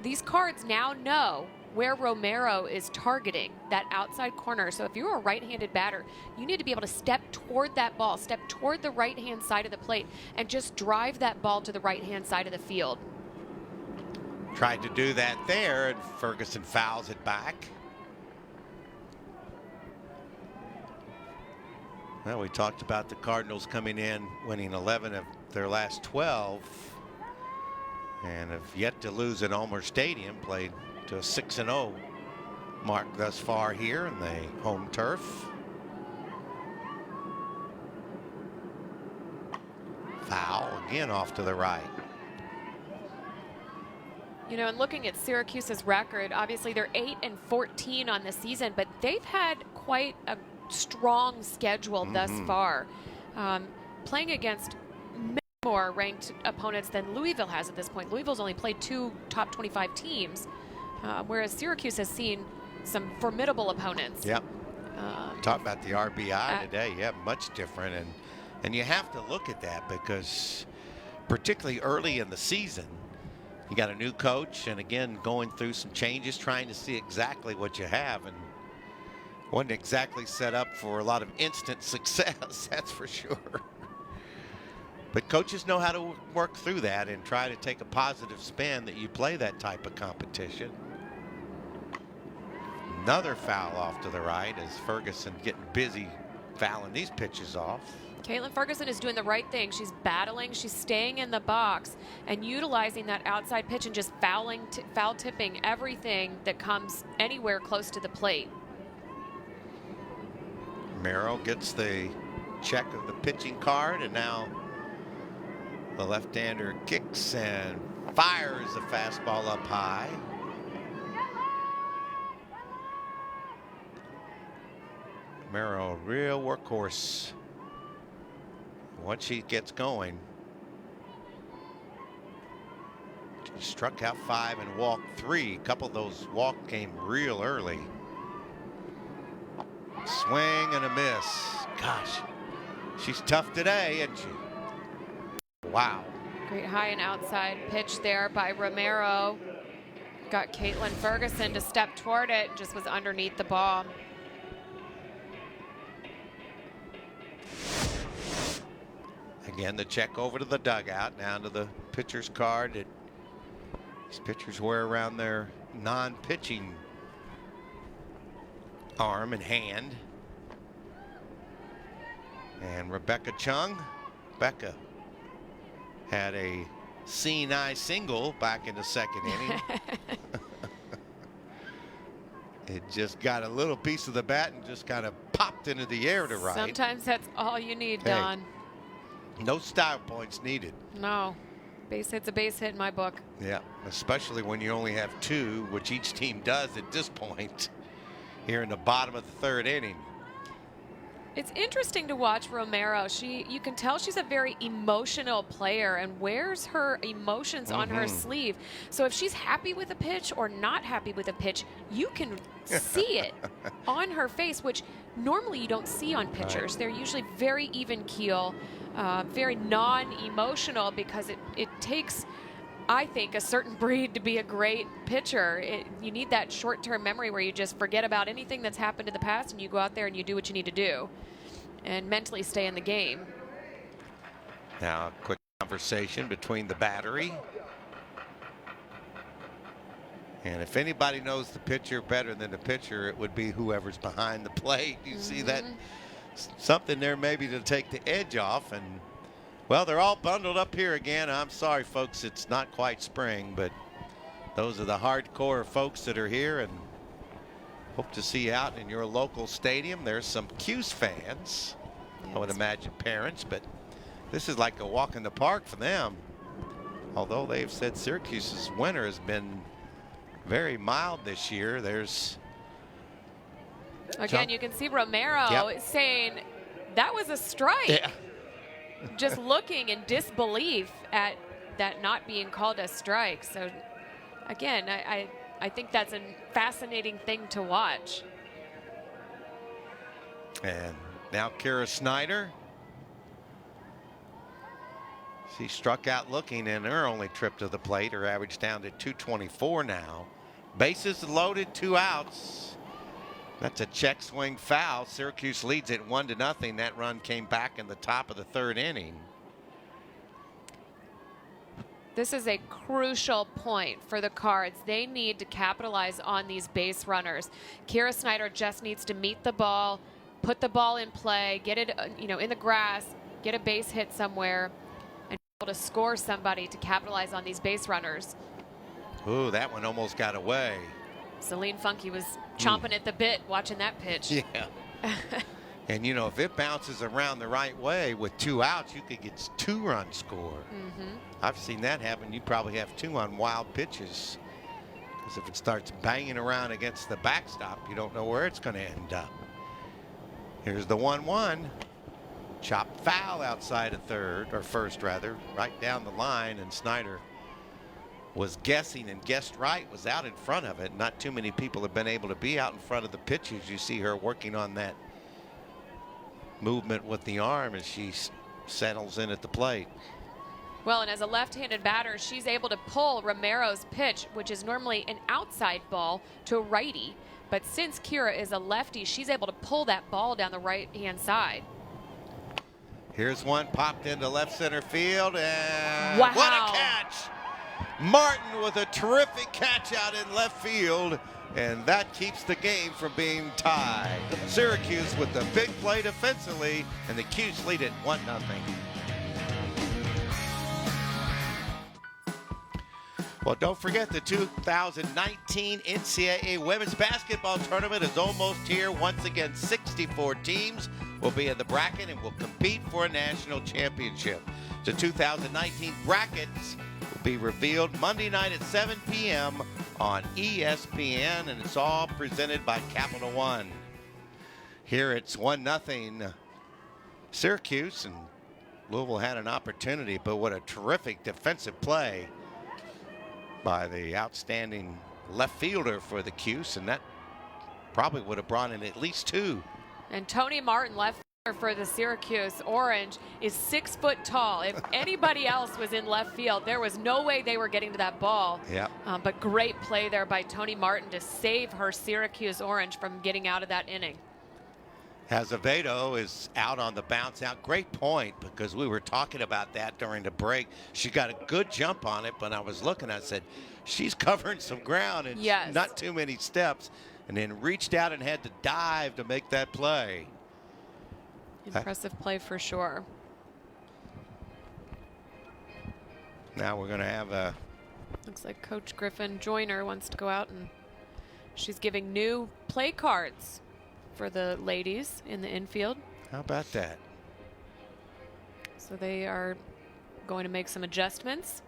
These cards now know where Romero is targeting, that outside corner. So if you're a right-handed batter, you need to be able to step toward that ball, step toward the right-hand side of the plate, and just drive that ball to the right-hand side of the field. Tried to do that there, and Ferguson fouls it back. Well, we talked about the Cardinals coming in, winning 11 of their last 12, and have yet to lose at Ulmer Stadium. Played to a 6-0 mark thus far here in the home turf. Foul again off to the right. And looking at Syracuse's record, obviously they're 8-14 on the season, but they've had quite a strong schedule thus far, playing against many more ranked opponents than Louisville has at this point. Louisville's only played 2 top 25 teams, whereas Syracuse has seen some formidable opponents. Yep. Talk about the RBI today. Yeah, much different, and you have to look at that because particularly early in the season, you got a new coach, and again, going through some changes, trying to see exactly what you have, and wasn't exactly set up for a lot of instant success, that's for sure. But coaches know how to work through that and try to take a positive spin that you play that type of competition. Another foul off to the right as Ferguson getting busy fouling these pitches off. Caitlin Ferguson is doing the right thing. She's battling, she's staying in the box and utilizing that outside pitch and just foul tipping everything that comes anywhere close to the plate. Romero gets the check of the pitching card, and now the left-hander kicks and fires the fastball up high. Romero, real workhorse. Once she gets going, she struck out 5 and walked 3. A couple of those walks came real early. Swing and a miss. Gosh, she's tough today, isn't she? Wow. Great high and outside pitch there by Romero. Got Caitlin Ferguson to step toward it, just was underneath the ball. Again, the check over to the dugout, down to the pitcher's card that these pitchers wear around their non-pitching arm and hand. And Rebecca Chung. Rebecca had a seeing eye single back in the second inning. It just got a little piece of the bat and just kind of popped into the air to right. Sometimes that's all you need, Don. No style points needed. No. Base hit's a base hit in my book. Yeah, especially when you only have 2, which each team does at this point here in the bottom of the 3rd inning. It's interesting to watch Romero. You can tell she's a very emotional player and wears her emotions on her sleeve. So if she's happy with a pitch or not happy with a pitch, you can see it on her face, which normally you don't see on pitchers. Right. They're usually very even keel, very non-emotional, because it takes, I think, a certain breed to be a great pitcher. You need that short-term memory where you just forget about anything that's happened in the past and you go out there and you do what you need to do and mentally stay in the game. Now, a quick conversation between the battery. And if anybody knows the pitcher better than the pitcher, it would be whoever's behind the plate. You see that? Something there maybe to take the edge off. And, well, they're all bundled up here again. I'm sorry, folks, it's not quite spring, but those are the hardcore folks that are here, and hope to see you out in your local stadium. There's some Cuse fans, I would imagine parents, but this is like a walk in the park for them. Although they've said Syracuse's winter has been very mild this year. There's again, you can see Romero saying that was a strike. Yeah. Just looking in disbelief at that not being called a strike. So again, I think that's a fascinating thing to watch. And now Kara Snyder. She struck out looking in her only trip to the plate. Her average down to 224 now. Bases loaded, 2 outs. That's a check swing foul. Syracuse leads it 1-0. That run came back in the top of the 3rd inning. This is a crucial point for the Cards. They need to capitalize on these base runners. Kira Snyder just needs to meet the ball, put the ball in play, get it, in the grass, get a base hit somewhere, and be able to score somebody to capitalize on these base runners. Ooh, that one almost got away. Celine Funky was chomping at the bit watching that pitch. Yeah. And, if it bounces around the right way with 2 outs, you could get 2-run score. I've seen that happen. You probably have 2 on wild pitches. Because if it starts banging around against the backstop, you don't know where it's going to end up. Here's the 1-1. Chop foul outside of first, right down the line. And Snyder was guessing and guessed right, was out in front of it. Not too many people have been able to be out in front of the pitches. You see her working on that movement with the arm as she settles in at the plate. Well, and as a left-handed batter, she's able to pull Romero's pitch, which is normally an outside ball, to a righty. But since Kira is a lefty, she's able to pull that ball down the right-hand side. Here's one popped into left center field, and wow. What a catch! Martin with a terrific catch out in left field, and that keeps the game from being tied. Syracuse with the big play defensively, and the Cuse lead it 1-0. Well, don't forget the 2019 NCAA Women's Basketball Tournament is almost here. Once again, 64 teams will be in the bracket and will compete for a national championship. The 2019 brackets will be revealed Monday night at 7 p.m. on ESPN, and it's all presented by Capital One. Here it's 1-0 Syracuse, and Louisville had an opportunity, but what a terrific defensive play by the outstanding left fielder for the Cuse, and that probably would have brought in at least 2. And Tony Martin, left fielder for the Syracuse Orange, is 6 foot tall. If anybody else was in left field, there was no way they were getting to that ball. Yeah. But great play there by Tony Martin to save her Syracuse Orange from getting out of that inning. Azevedo is out on the bounce out. Great point, because we were talking about that during the break. She got a good jump on it, but I was looking, I said, she's covering some ground and yes. not too many steps, and then reached out and had to dive to make that play. Impressive play for sure. Now we're going to have a... Looks like Coach Griffin Joyner wants to go out, and she's giving new play cards for the ladies in the infield. How about that? So they are going to make some adjustments.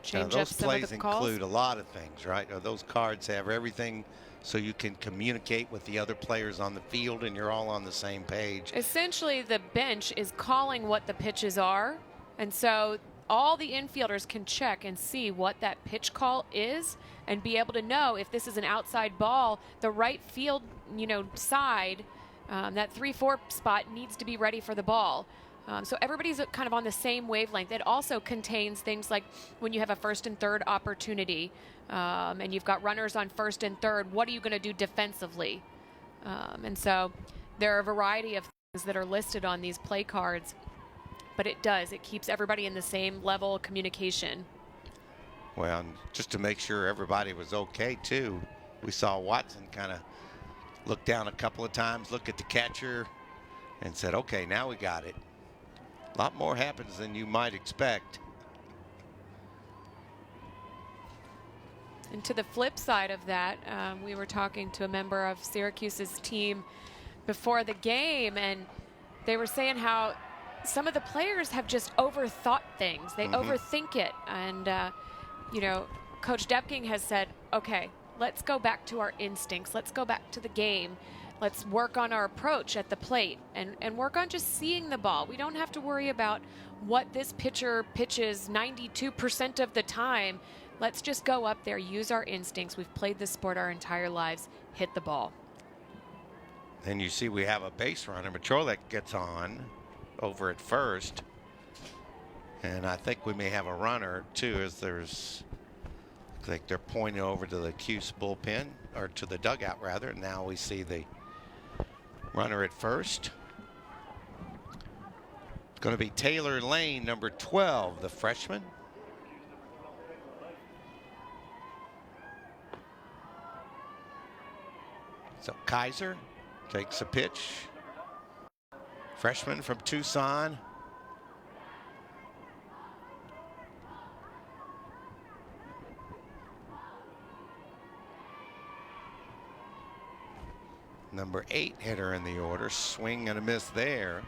Change now, up some of the calls. those plays include a lot of things, right? Those cards have everything so you can communicate with the other players on the field and you're all on the same page. Essentially, the bench is calling what the pitches are, and so all the infielders can check and see what that pitch call is and be able to know if this is an outside ball, the right field, side, that 3-4 spot needs to be ready for the ball. So everybody's kind of on the same wavelength. It also contains things like when you have a first and third opportunity, and you've got runners on first and third, what are you going to do defensively? And so there are a variety of things that are listed on these play cards, but it keeps everybody in the same level of communication. Well, just to make sure everybody was okay too, we saw Watson kind of look down a couple of times, look at the catcher, and said, okay, now we got it. A lot more happens than you might expect. And to the flip side of that, we were talking to a member of Syracuse's team before the game, and they were saying how some of the players have just overthought things. They overthink it. And, Coach Depking has said, okay, let's go back to our instincts. Let's go back to the game. Let's work on our approach at the plate and work on just seeing the ball. We don't have to worry about what this pitcher pitches 92% of the time. Let's just go up there, use our instincts. We've played this sport our entire lives. Hit the ball. Then you see we have a base runner. Matrolek gets on over at first. And I think we may have a runner too, as there's, I think they're pointing over to the Cuse bullpen, or to the dugout rather. Now we see the runner at first. It's going to be Taylor Lane, number 12, the freshman. So Kaiser takes a pitch. Freshman from Tucson. Number 8 hitter in the order. Swing and a miss there.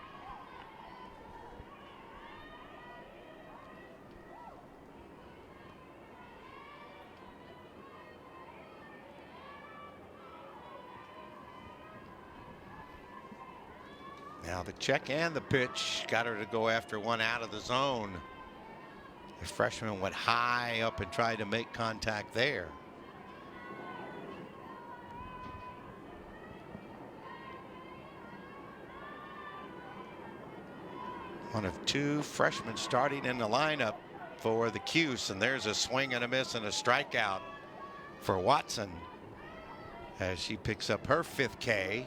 Now the check and the pitch got her to go after one out of the zone. The freshman went high up and tried to make contact there. one of two freshmen starting in the lineup for the Cuse, and there's a swing and a miss and a strikeout for Watson as she picks up her 5th K.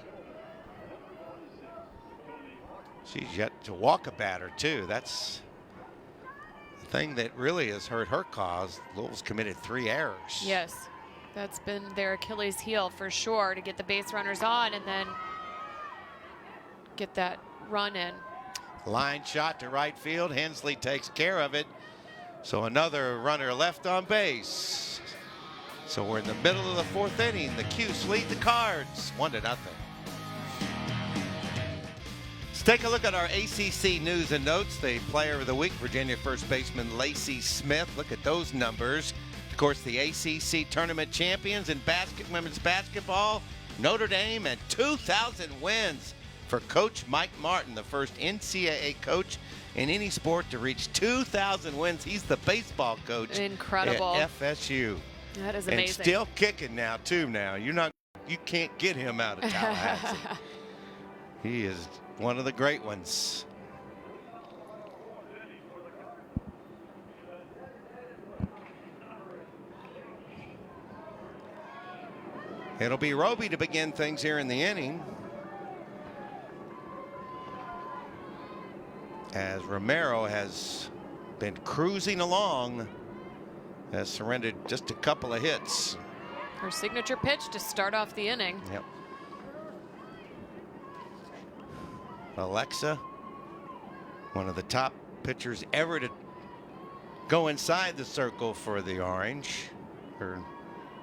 She's yet to walk a batter too. That's the thing that really has hurt her cause. Louisville's committed 3 errors. Yes, that's been their Achilles heel for sure, to get the base runners on and then get that run in. Line shot to right field. Hensley takes care of it. So another runner left on base. So we're in the middle of the 4th inning. The Cuse lead the Cards 1-0. Let's take a look at our ACC news and notes. The player of the week, Virginia first baseman Lacey Smith. Look at those numbers. Of course, the ACC tournament champions in women's basketball, Notre Dame, and 2,000 wins for Coach Mike Martin, the first NCAA coach in any sport to reach 2,000 wins. He's the baseball coach. Incredible. At FSU. That is amazing. And still kicking now too. You can't get him out of Tallahassee. He is one of the great ones. It'll be Robee to begin things here in the inning, as Romero has been cruising along, has surrendered just a couple of hits. Her signature pitch to start off the inning. Yep. Alexa, one of the top pitchers ever to go inside the circle for the Orange. Her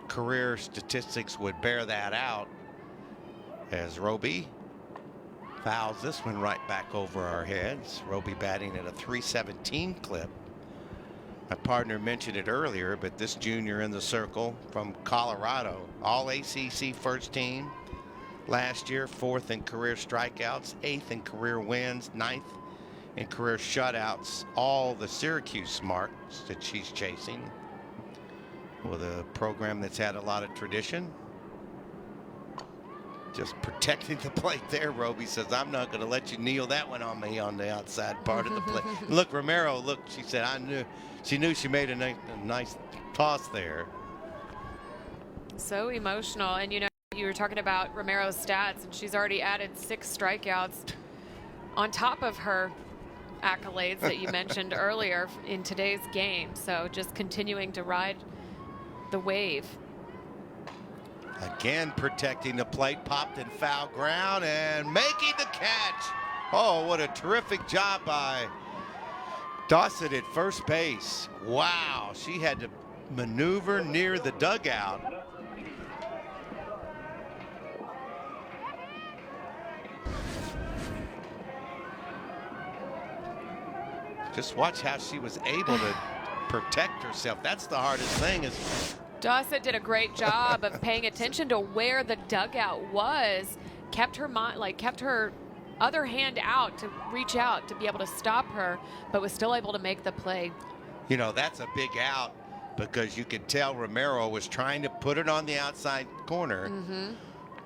career statistics would bear that out, as Robee fouls this one right back over our heads. Robee batting at a .317 clip. My partner mentioned it earlier, but this junior in the circle from Colorado, all ACC first team last year, 4th in career strikeouts, 8th in career wins, 9th in career shutouts, all the Syracuse marks that she's chasing, with a program that's had a lot of tradition. Just protecting the plate there. Robee says, I'm not going to let you kneel that one on me on the outside part of the plate. Look, Romero, look, she said, she knew she made a nice toss there. So emotional. And you were talking about Romero's stats, and she's already added 6 strikeouts on top of her accolades that you mentioned earlier in today's game. So just continuing to ride the wave. Again, protecting the plate, popped in foul ground and making the catch. Oh, what a terrific job by Dawson at first base. Wow, she had to maneuver near the dugout. Just watch how she was able to protect herself. That's the hardest thing. Is Dawson did a great job of paying attention to where the dugout was, kept her other hand out to reach out to be able to stop her, but was still able to make the play. That's a big out, because you could tell Romero was trying to put it on the outside corner.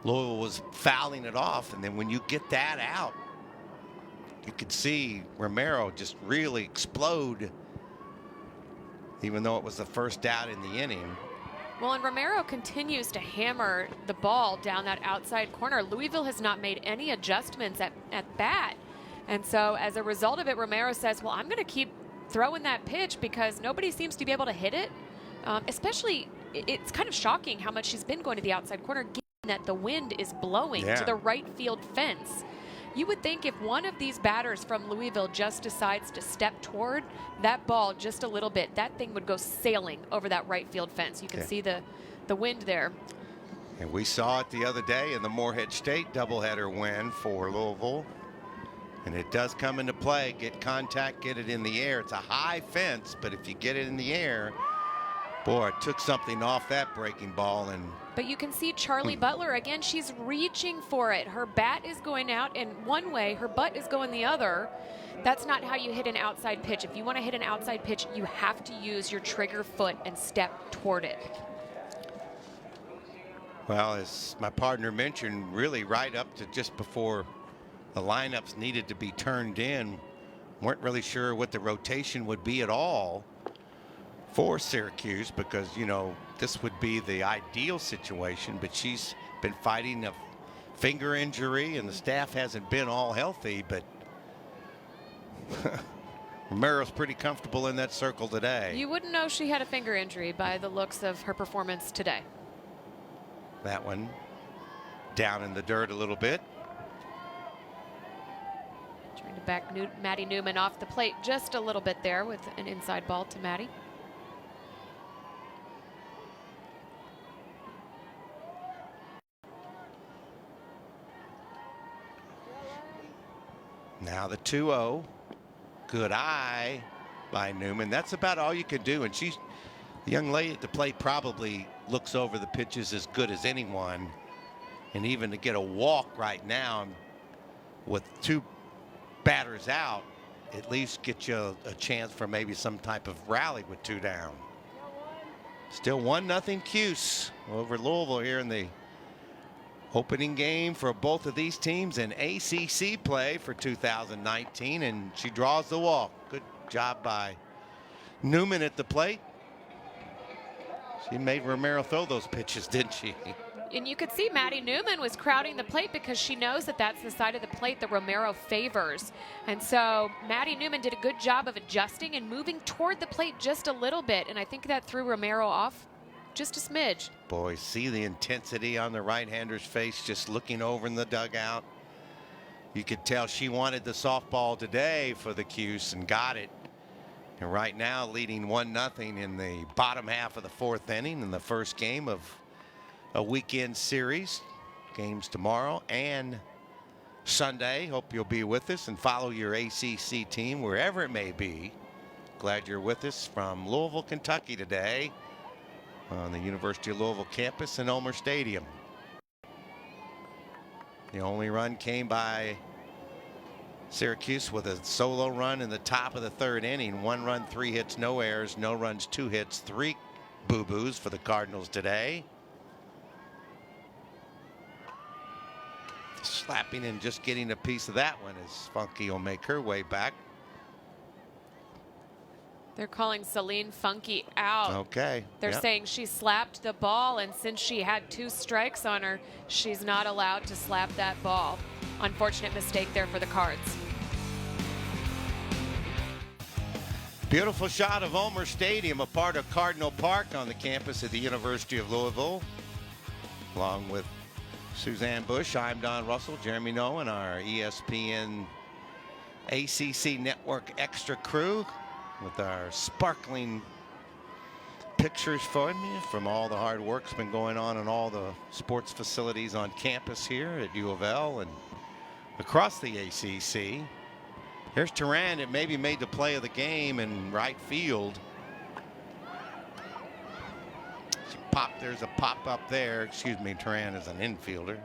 Louisville was fouling it off, and then when you get that out, you could see Romero just really explode, even though it was the first out in the inning. Well, and Romero continues to hammer the ball down that outside corner. Louisville has not made any adjustments at bat. And so as a result of it, Romero says, well, I'm going to keep throwing that pitch because nobody seems to be able to hit it. Especially, it's kind of shocking how much she's been going to the outside corner, given that the wind is blowing to the right field fence. You would think if one of these batters from Louisville just decides to step toward that ball just a little bit, that thing would go sailing over that right field fence. You can see the wind there. And we saw it the other day in the Morehead State doubleheader win for Louisville. And it does come into play. Get contact, get it in the air. It's a high fence, but if you get it in the air, boy, it took something off that breaking ball. But you can see Charlie Butler, again, she's reaching for it. Her bat is going out in one way, her butt is going the other. That's not how you hit an outside pitch. If you want to hit an outside pitch, you have to use your trigger foot and step toward it. Well, as my partner mentioned, really right up to just before the lineups needed to be turned in, weren't really sure what the rotation would be at all for Syracuse, because, you know, this would be the ideal situation, but she's been fighting a finger injury and the staff hasn't been all healthy, but Romero's pretty comfortable in that circle today. You wouldn't know she had a finger injury by the looks of her performance today. That one down in the dirt a little bit. Trying to back Maddy Newman off the plate just a little bit there with an inside ball to Maddy. Now the 2-0. Good eye by Newman. That's about all you can do. And she's, the young lady at the plate probably looks over the pitches as good as anyone. And even to get a walk right now with 2 batters out, at least get you a chance for maybe some type of rally with 2 down. Still 1-0 Cuse over Louisville here in the opening game for both of these teams in ACC play for 2019, and she draws the walk. Good job by Newman at the plate. She made Romero throw those pitches, didn't she? And you could see Maddy Newman was crowding the plate because she knows that that's the side of the plate that Romero favors. And so Maddy Newman did a good job of adjusting and moving toward the plate just a little bit, and I think that threw Romero off just a smidge. Boy, see the intensity on the right-hander's face just looking over in the dugout. You could tell she wanted the softball today for the Cuse and got it. And right now leading 1-0 in the bottom half of the 4th inning in the first game of a weekend series. Games tomorrow and Sunday. Hope you'll be with us and follow your ACC team wherever it may be. Glad you're with us from Louisville, Kentucky today on the University of Louisville campus in Ulmer Stadium. The only run came by Syracuse with a solo run in the top of the 3rd inning. 1 run, 3 hits, no errors, no runs, 2 hits, 3 boo-boos for the Cardinals today. Slapping and just getting a piece of that one as Funky will make her way back. They're calling Celine Funky out. Okay. They're saying she slapped the ball, and since she had 2 strikes on her, she's not allowed to slap that ball. Unfortunate mistake there for the Cards. Beautiful shot of Ulmer Stadium, a part of Cardinal Park on the campus of the University of Louisville. Along with Suzanne Bush, I'm Don Russell, Jeremy Nolan, our ESPN ACC Network Extra crew, with our sparkling pictures for me from all the hard work's been going on in all the sports facilities on campus here at U of L and across the ACC. Here's Turan. It maybe made the play of the game in right field. She popped. There's a pop up there. Excuse me, Turan is an infielder.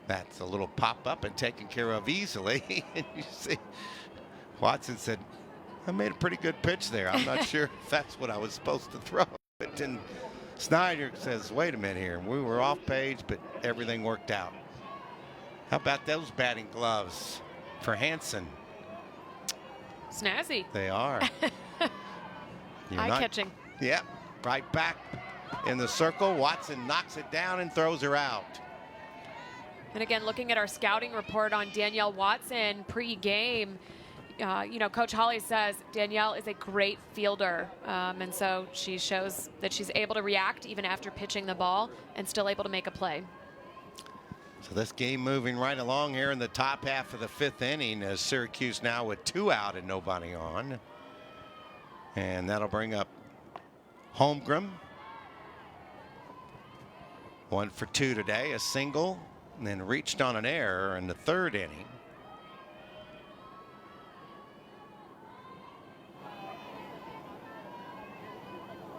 That's a little pop up and taken care of easily. And you see, Watson said, I made a pretty good pitch there. I'm not sure if that's what I was supposed to throw. But then Snyder says, wait a minute here. We were off page, but everything worked out. How about those batting gloves for Hansen? Snazzy. They are. Eye-catching. Yep, right back in the circle. Watson knocks it down and throws her out. And again, looking at our scouting report on Danielle Watson pre-game, you know, Coach Holly says Danielle is a great fielder, and so she shows that she's able to react even after pitching the ball and still able to make a play. So this game moving right along here in the top half of the 5th inning as Syracuse now with 2 out and nobody on. And that'll bring up Holmgren. 1 for 2 today, a single, and then reached on an error in the 3rd inning.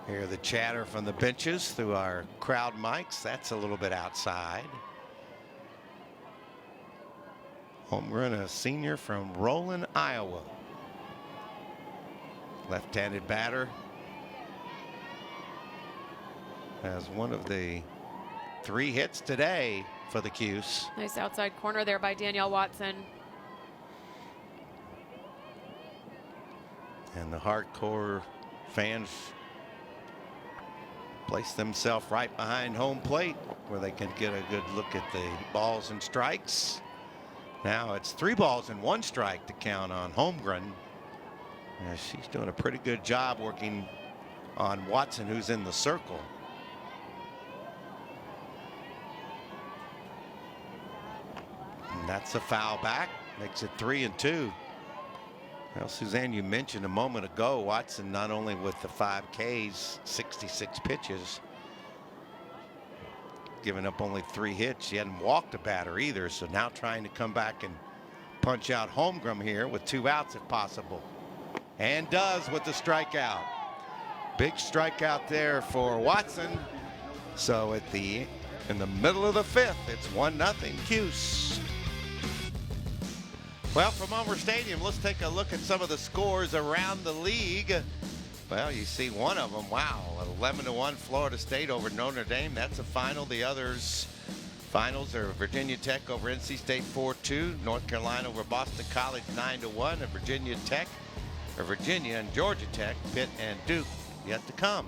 Hear the chatter from the benches through our crowd mics. That's a little bit outside. Holmgren, a senior from Roland, Iowa. Left-handed batter. Has one of the 3 hits today for the Cuse. Nice outside corner there by Danielle Watson. And the hardcore fans place themselves right behind home plate where they can get a good look at the balls and strikes. Now it's 3 balls and 1 strike to count on Holmgren. She's doing a pretty good job working on Watson, who's in the circle. And that's a foul back, makes it 3-2. Well, Suzanne, you mentioned a moment ago, Watson not only with the 5 Ks, 66 pitches, giving up only 3 hits. She hadn't walked a batter either, so now trying to come back and punch out Holmgren here with 2 outs if possible. And does with the strikeout. Big strikeout there for Watson. So in the middle of the 5th, it's 1-0 Cuse. Well, from Homer Stadium, let's take a look at some of the scores around the league. Well, you see one of them. Wow, 11-1 Florida State over Notre Dame. That's a final. The others finals are Virginia Tech over NC State 4-2, North Carolina over Boston College 9-1, and Virginia and Georgia Tech, Pitt and Duke yet to come.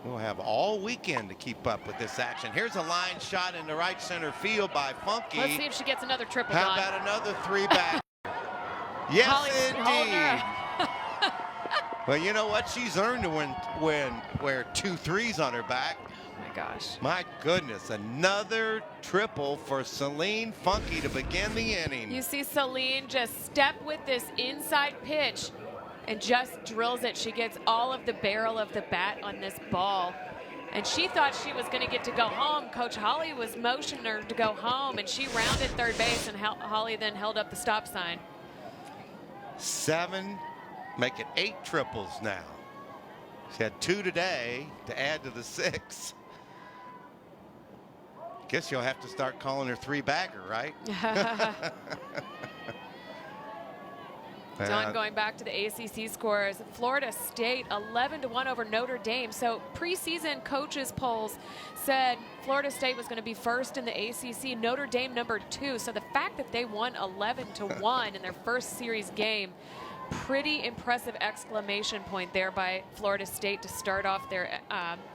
We'll have all weekend to keep up with this action. Here's a line shot in the right center field by Funky. Let's see if she gets another triple. How about another 3 back? Yes, indeed. Well, you know what? She's earned to wear 2 threes on her back. Oh my gosh. My goodness, another triple for Celine Funky to begin the inning. You see Celine just step with this inside pitch and just drills it. She gets all of the barrel of the bat on this ball. And she thought she was going to get to go home. Coach Holly was motioning her to go home, and she rounded third base, and Holly then held up the stop sign. 7, make it 8 triples now. She had 2 today to add to the 6. Guess you'll have to start calling her 3-bagger, right? Don, going back to the ACC scores, Florida State 11-1 over Notre Dame. So preseason coaches polls said Florida State was going to be first in the ACC, Notre Dame number 2. So the fact that they won 11-1 in their first series game, pretty impressive exclamation point there by Florida State to start off their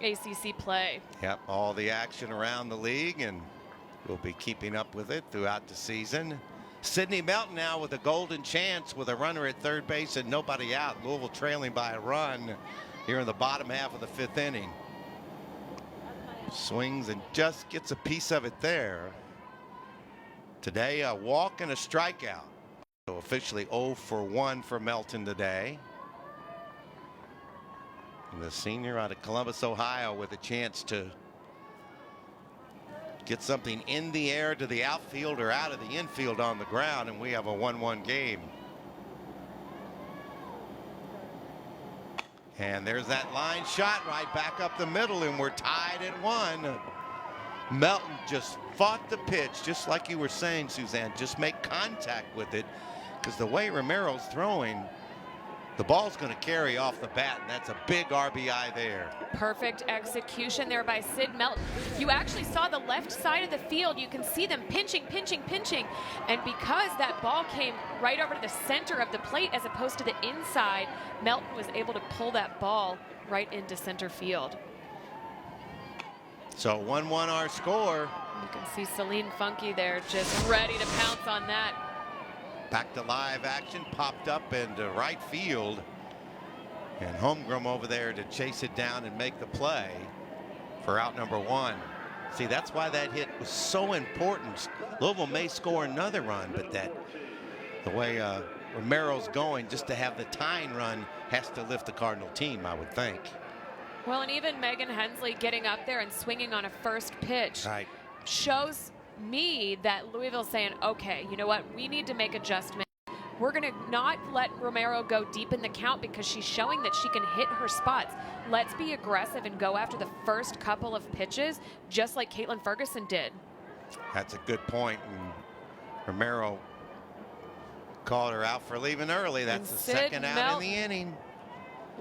ACC play. Yep, all the action around the league, and we'll be keeping up with it throughout the season. Sydney Melton now with a golden chance with a runner at third base and nobody out. Louisville trailing by a run here in the bottom half of the 5th inning. Swings and just gets a piece of it there. Today, a walk and a strikeout. So officially 0 for 1 for Melton today. And the senior out of Columbus, Ohio, with a chance to get something in the air to the outfield or out of the infield on the ground, and we have a 1-1 game. And there's that line shot right back up the middle, and we're tied at 1. Melton just fought the pitch, just like you were saying, Suzanne. Just make contact with it, because the way Romero's throwing, the ball's going to carry off the bat, and that's a big RBI there. Perfect execution there by Sid Melton. You actually saw the left side of the field. You can see them pinching. And because that ball came right over to the center of the plate as opposed to the inside, Melton was able to pull that ball right into center field. So 1-1 our score. You can see Celine Funky there just ready to pounce on that. Back to live action, popped up into right field, and Holmgren over there to chase it down and make the play for out number 1. See, that's why that hit was so important. Louisville may score another run, but the way Romero's going, just to have the tying run has to lift the Cardinal team, I would think. Well, and even Megan Hensley getting up there and swinging on a first pitch shows me that Louisville's saying, okay, you know what, we need to make adjustments. We're going to not let Romero go deep in the count because she's showing that she can hit her spots. Let's be aggressive and go after the first couple of pitches, just like Caitlin Ferguson did. That's a good point. And Romero called her out for leaving early. That's the second out in the inning.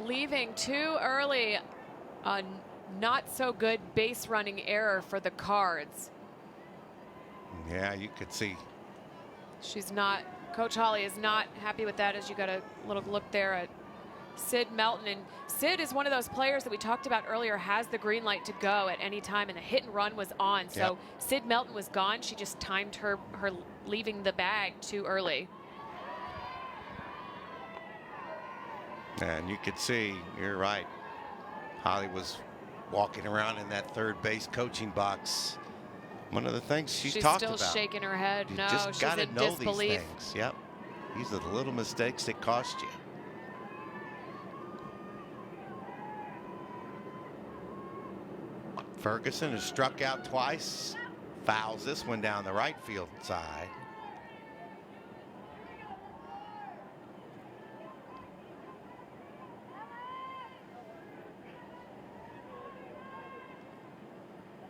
Leaving too early. A not so good base running error for the Cards. Yeah, you could see. She's not Coach Holly is not happy with that, as you got a little look there at Sid Melton. And Sid is one of those players that we talked about earlier, has the green light to go at any time, and the hit and run was on. So yep. Sid Melton was gone. She just timed her leaving the bag too early. And you could see, you're right, Holly was walking around in that third base coaching box. One of the things she's talked about. She's still shaking her head. You No, just she's gotta in know disbelief. these things. Yep. These are the little mistakes that cost you. Ferguson has struck out twice. Fouls this one down the right field side.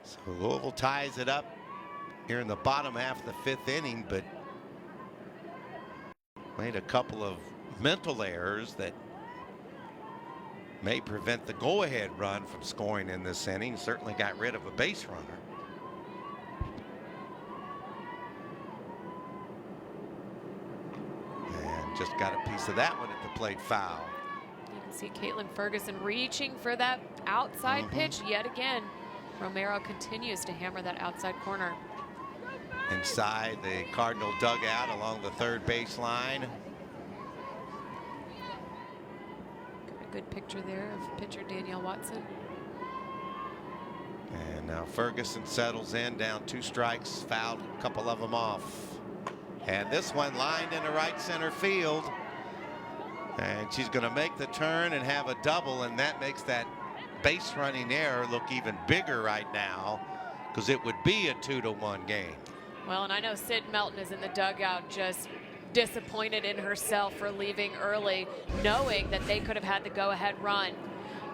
So Louisville ties it up here in the bottom half of the fifth inning, but made a couple of mental errors that may prevent the go-ahead run from scoring in this inning. Certainly got rid of a base runner. And just got a piece of that one at the plate foul. You can see Caitlin Ferguson reaching for that outside pitch yet again. Romero continues to hammer that outside corner. Inside the Cardinal dugout along the third baseline. Got a good picture there of pitcher Danielle Watson. And now Ferguson settles in, down 2 strikes, fouled a couple of them off. And this one lined into right center field. And she's going to make the turn and have a double, and that makes that base running error look even bigger right now, because it would be a 2-1 game. Well, and I know Sid Melton is in the dugout just disappointed in herself for leaving early, knowing that they could have had the go-ahead run.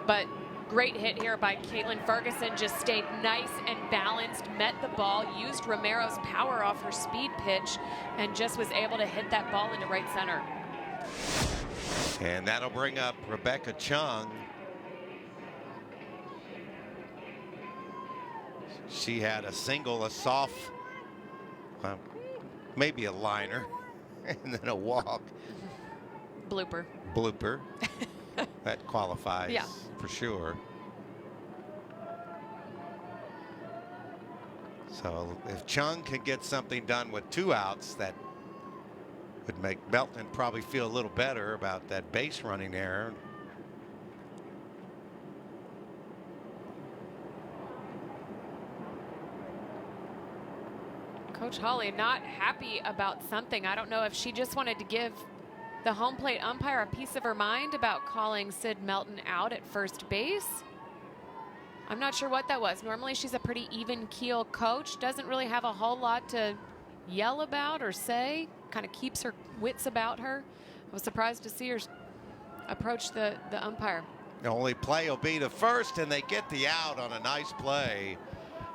But great hit here by Caitlin Ferguson, just stayed nice and balanced, met the ball, used Romero's power off her speed pitch, and just was able to hit that ball into right center. And that'll bring up Rebecca Chung. She had a single, a soft, maybe a liner, and then a walk. Blooper. That qualifies, yeah, for sure. So if Chung can get something done with 2 outs, that would make Melton probably feel a little better about that base running error. Coach Holly not happy about something. I don't know if she just wanted to give the home plate umpire a piece of her mind about calling Sid Melton out at first base. I'm not sure what that was. Normally she's a pretty even keel coach, doesn't really have a whole lot to yell about or say, kind of keeps her wits about her. I was surprised to see her approach the umpire. The only play will be to first, and they get the out on a nice play.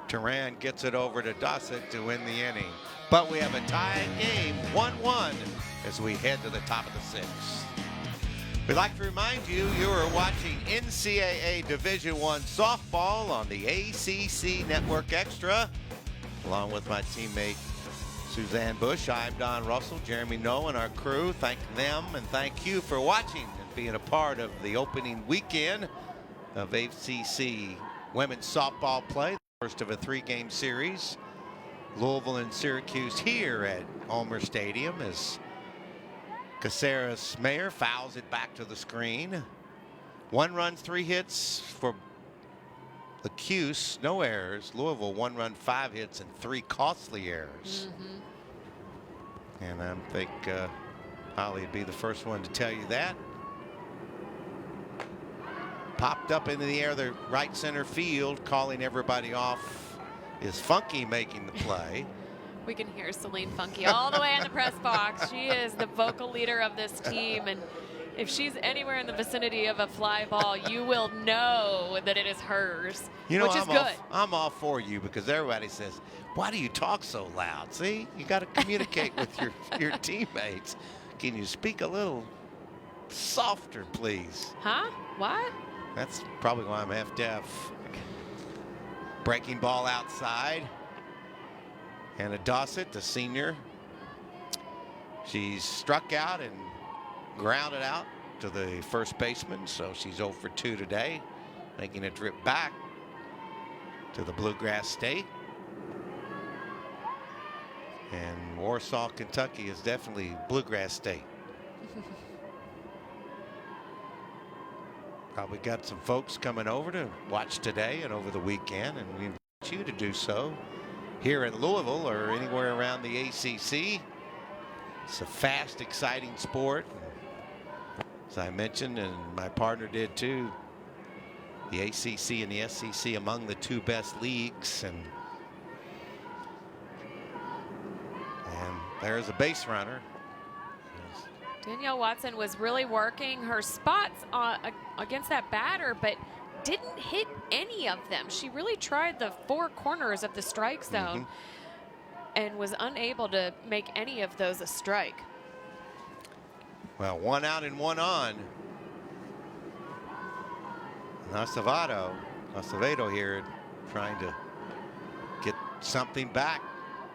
Turan gets it over to Dossett to win the inning. But we have a tied game, 1-1, as we head to the top of the 6th. We'd like to remind you, you are watching NCAA Division I softball on the ACC Network Extra. Along with my teammate Suzanne Bush, I'm Don Russell, Jeremy Noe, and our crew. Thank them and thank you for watching and being a part of the opening weekend of ACC women's softball play. First of a 3-game series. Louisville and Syracuse here at Homer Stadium as Caceres Mayer fouls it back to the screen. 1 run, 3 hits for Accc, no errors. Louisville 1 run, 5 hits, and 3 costly errors. And I think Holly would be the first one to tell you that. Popped up into the air, the right center field, calling everybody off is Funky making the play. We can hear Celine Funky all the way in the press box. She is the vocal leader of this team, and if she's anywhere in the vicinity of a fly ball, you will know that it is hers, you know, which is good. I'm all for you, because everybody says, why do you talk so loud? See, you got to communicate with your teammates. Can you speak a little softer, please? Huh? What? That's probably why I'm half deaf. Breaking ball outside. Hannah Dossett, the senior. She's struck out and grounded out to the first baseman, so she's 0 for 2 today, making a trip back to the Bluegrass State. And Warsaw, Kentucky is definitely Bluegrass State. Probably got some folks coming over to watch today and over the weekend, and we invite you to do so here in Louisville or anywhere around the ACC. It's a fast, exciting sport. As I mentioned, and my partner did too, the ACC and the SEC among the 2 best leagues. And there's a base runner. Danielle Watson was really working her spots against that batter, but didn't hit any of them. She really tried the 4 corners of the strike zone and was unable to make any of those a strike. Well, 1 out and 1 on. Acevedo here trying to get something back,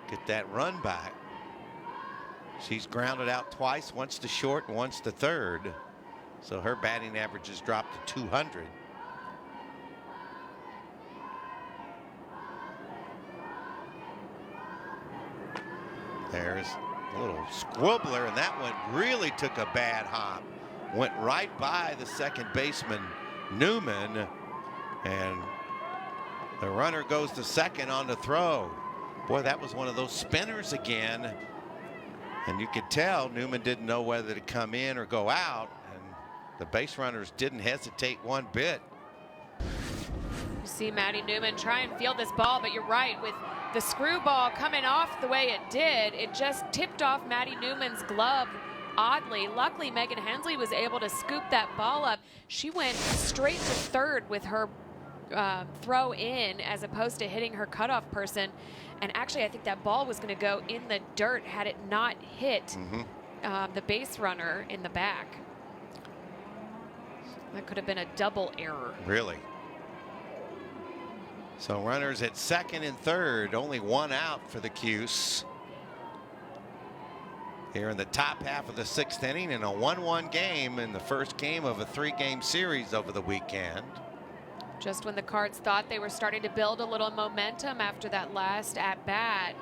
get that run back. She's grounded out twice, once to short and once to third. So her batting average has dropped to 200. There's a little squibbler, and that one really took a bad hop. Went right by the second baseman, Newman, and the runner goes to second on the throw. Boy, that was one of those spinners again. And you could tell Newman didn't know whether to come in or go out, and the base runners didn't hesitate one bit. You see Maddy Newman try and field this ball, but you're right, with the screwball coming off the way it did, it just tipped off Maddy Newman's glove oddly. Luckily, Megan Hensley was able to scoop that ball up. She went straight to third with her throw in as opposed to hitting her cutoff person. And actually, I think that ball was going to go in the dirt had it not hit the base runner in the back. That could have been a double error. Really? So runners at second and third, only 1 out for the Cuse. Here in the top half of the 6th inning in a 1-1 game in the first game of a 3-game series over the weekend. Just when the Cards thought they were starting to build a little momentum after that last at-bat.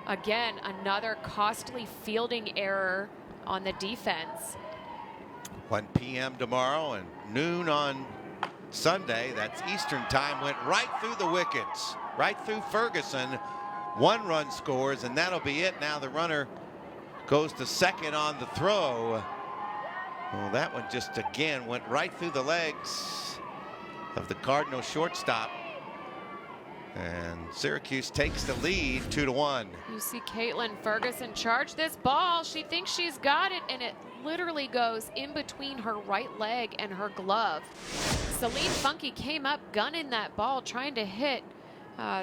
Again, another costly fielding error on the defense. 1 p.m. tomorrow and noon on Sunday, that's Eastern time, went right through the wickets, right through Ferguson. 1 run scores, and that'll be it. Now the runner goes to second on the throw. Well, that one just again went right through the legs of the Cardinal shortstop, and Syracuse takes the lead 2-1. You see Caitlin Ferguson charge this ball. She thinks she's got it, and it literally goes in between her right leg and her glove. Celine Funky came up gunning that ball, trying to hit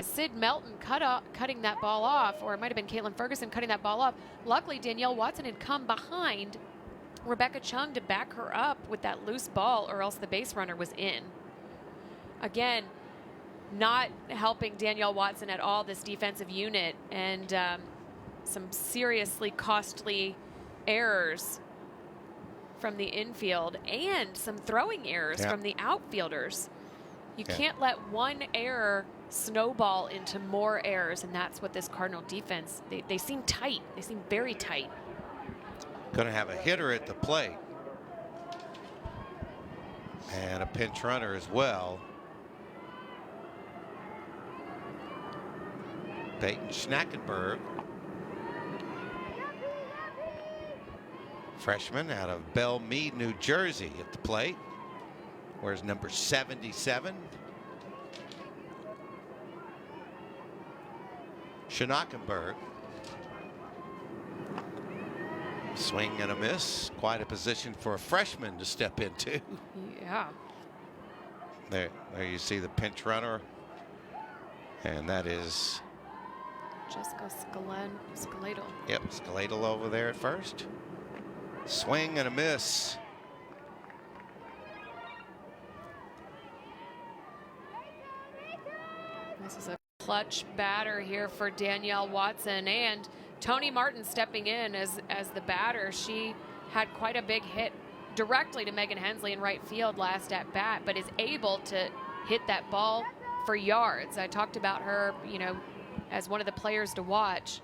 Sid Melton cutting that ball off, or it might have been Caitlin Ferguson cutting that ball off. Luckily, Danielle Watson had come behind Rebecca Chung to back her up with that loose ball, or else the base runner was in. Again, not helping Danielle Watson at all, this defensive unit, and some seriously costly errors from the infield and some throwing errors from the outfielders. You can't let one error snowball into more errors, and that's what this Cardinal defense, they seem tight. They seem very tight. Going to have a hitter at the plate and a pinch runner as well. Peyton Schnackenberg, freshman out of Belle Meade, New Jersey, at the plate. Where's number 77? Schnackenberg. Swing and a miss. Quite a position for a freshman to step into. Yeah. There you see the pinch runner, and that is Jessica Scaladel. Yep, Scaladel over there at first. Swing and a miss. This is a clutch batter here for Danielle Watson, and Tony Martin stepping in as the batter. She had quite a big hit directly to Megan Hensley in right field last at bat, but is able to hit that ball for yards. I talked about her, you know, as one of the players to watch.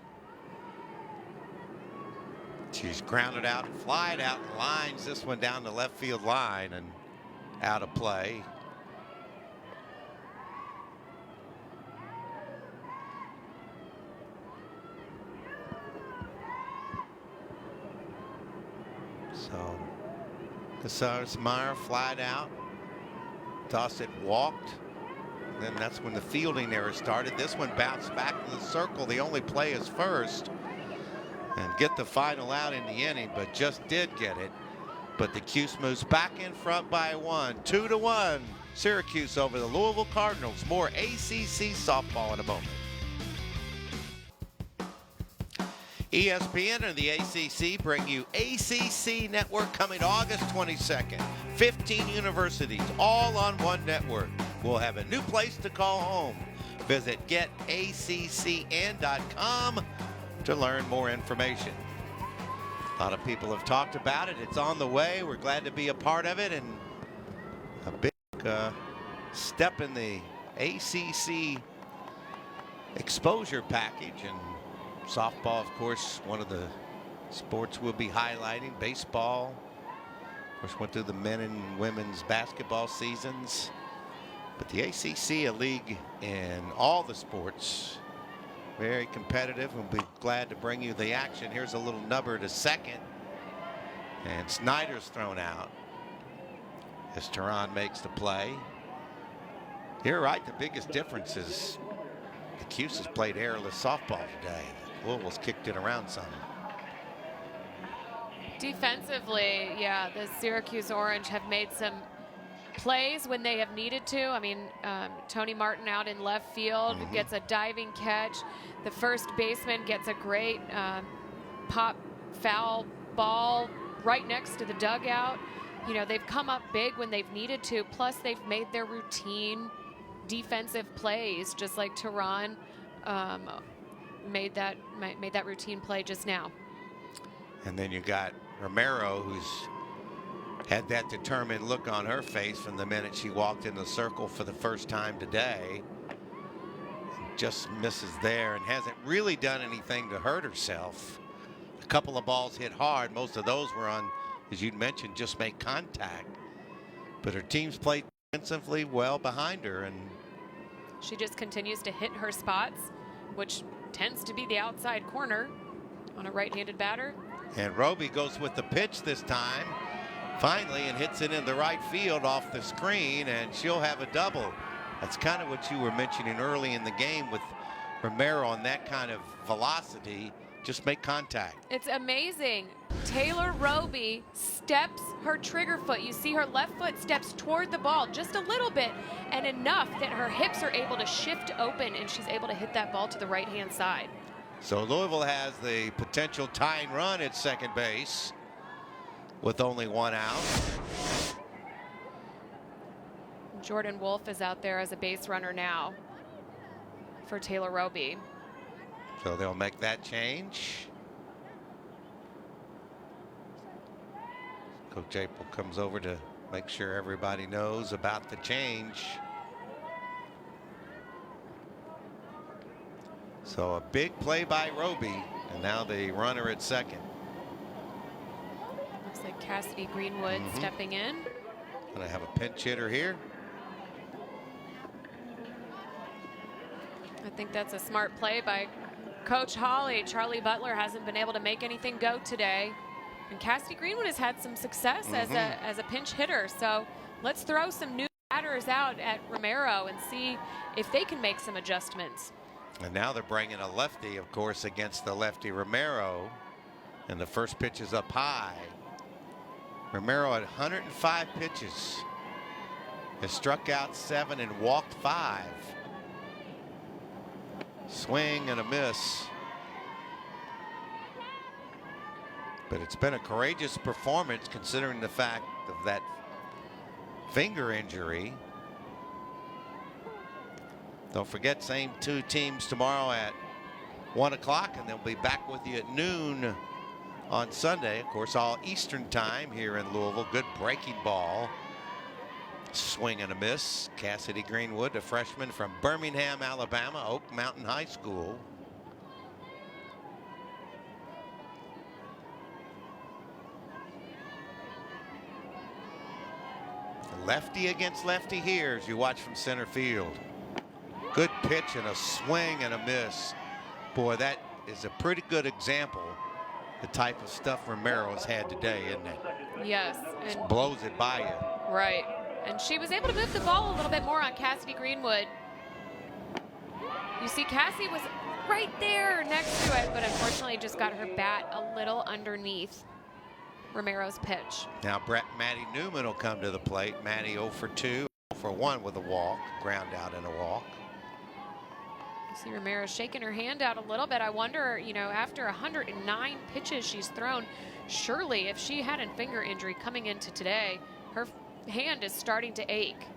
She's grounded out, flied out, and lines this one down the left field line and out of play. So Casares-Meyer flied out. Dossett walked. Then that's when the fielding error started. This one bounced back to the circle. The only play is first. And get the final out in the inning, but just did get it. But the Cuse moves back in front by 1, 2-1. Syracuse over the Louisville Cardinals. More ACC softball in a moment. ESPN and the ACC bring you ACC Network coming August 22nd. 15 universities, all on one network. We'll have a new place to call home. Visit getaccn.com to learn more information. A lot of people have talked about it. It's on the way. We're glad to be a part of it, and a big step in the ACC exposure package. And softball, of course, one of the sports we'll be highlighting. Baseball, of course, went through the men and women's basketball seasons. But the ACC, a league in all the sports, very competitive, and we'll be glad to bring you the action. Here's a little nubber to second, and Snyder's thrown out as Tehran makes the play. You're right, the biggest difference is the Cuse has played airless softball today. Louisville's kicked it around some. Defensively, yeah, the Syracuse Orange have made some plays when they have needed to. I mean, Tony Martin out in left field gets a diving catch. The first baseman gets a great pop foul ball right next to the dugout. You know, they've come up big when they've needed to. Plus, they've made their routine defensive plays, just like Tehran made that routine play just now. And then you got Romero, who's had that determined look on her face from the minute she walked in the circle for the first time today. Just misses there and hasn't really done anything to hurt herself. A couple of balls hit hard. Most of those were on, as you'd mentioned, just make contact. But her team's played defensively well behind her, and she just continues to hit her spots, which tends to be the outside corner on a right-handed batter. And Robee goes with the pitch this time, finally, and hits it in the right field off the screen, and she'll have a double. That's kind of what you were mentioning early in the game with Romero on that kind of velocity. Just make contact. It's amazing. Taylor Robee steps her trigger foot. You see her left foot steps toward the ball just a little bit, and enough that her hips are able to shift open, and she's able to hit that ball to the right-hand side. So Louisville has the potential tying run at second base with only one out. Jordan Wolf is out there as a base runner now for Taylor Robee. So they'll make that change. Coach April comes over to make sure everybody knows about the change. So a big play by Robee, and now the runner at second. Looks like Cassidy Greenwood stepping in. Gonna have a pinch hitter here. I think that's a smart play by Coach Holly. Charlie Butler hasn't been able to make anything go today, and Cassidy Greenwood has had some success as a pinch hitter. So let's throw some new batters out at Romero and see if they can make some adjustments. And now they're bringing a lefty, of course, against the lefty Romero. And the first pitch is up high. Romero at 105 pitches has struck out 7 and walked 5. Swing and a miss. But it's been a courageous performance considering the fact of that finger injury. Don't forget, same two teams tomorrow at 1 o'clock, and they'll be back with you at noon on Sunday. Of course, all Eastern time here in Louisville. Good breaking ball. Swing and a miss. Cassidy Greenwood, a freshman from Birmingham, Alabama, Oak Mountain High School. Lefty against lefty here as you watch from center field. Good pitch and a swing and a miss. Boy, that is a pretty good example. The type of stuff Romero has had today, isn't it? Yes. Just blows it by you. Right. And she was able to move the ball a little bit more on Cassidy Greenwood. You see, Cassie was right there next to it, but unfortunately just got her bat a little underneath Romero's pitch. Now Maddy Newman will come to the plate. Maddy 0 for 2, 0 for 1 with a walk, ground out and a walk. You see Romero shaking her hand out a little bit. I wonder, you know, after 109 pitches she's thrown, surely if she had a finger injury coming into today, her hand is starting to ache.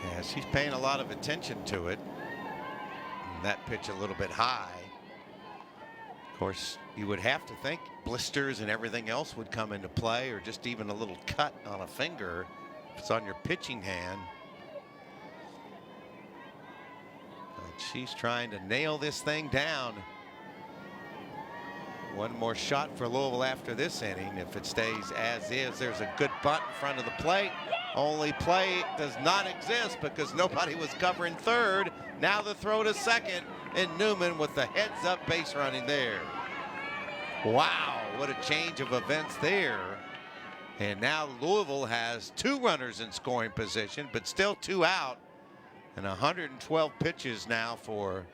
Yeah, she's paying a lot of attention to it. And that pitch a little bit high. Of course, you would have to think blisters and everything else would come into play, or just even a little cut on a finger if it's on your pitching hand. But she's trying to nail this thing down. One more shot for Louisville after this inning. If it stays as is, there's a good bunt in front of the plate. Only play does not exist because nobody was covering third. Now the throw to second, and Newman with the heads-up base running there. Wow, what a change of events there. And now Louisville has 2 runners in scoring position, but still 2 out. And 112 pitches now for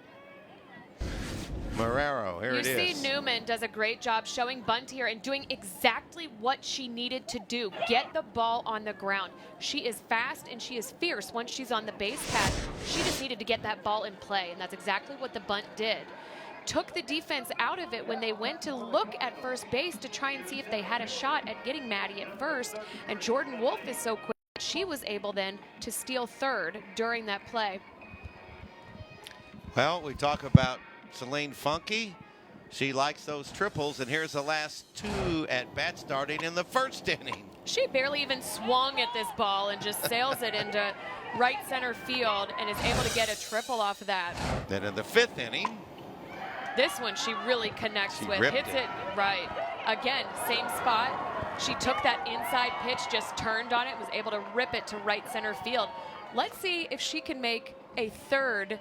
Romero. Here it is. You see Newman does a great job showing bunt here and doing exactly what she needed to do. Get the ball on the ground. She is fast and she is fierce once she's on the base path. She just needed to get that ball in play, and that's exactly what the bunt did. Took the defense out of it when they went to look at first base to try and see if they had a shot at getting Maddy at first. And Jordan Wolf is so quick, she was able then to steal third during that play. Well, we talk about Celine Funky. She likes those triples, and here's the last 2 at bat starting in the first inning. She barely even swung at this ball and just sails it into right center field and is able to get a triple off of that. Then in the 5th inning, this one she really connects with. Hits it right. Again, same spot. She took that inside pitch, just turned on it, was able to rip it to right center field. Let's see if she can make a third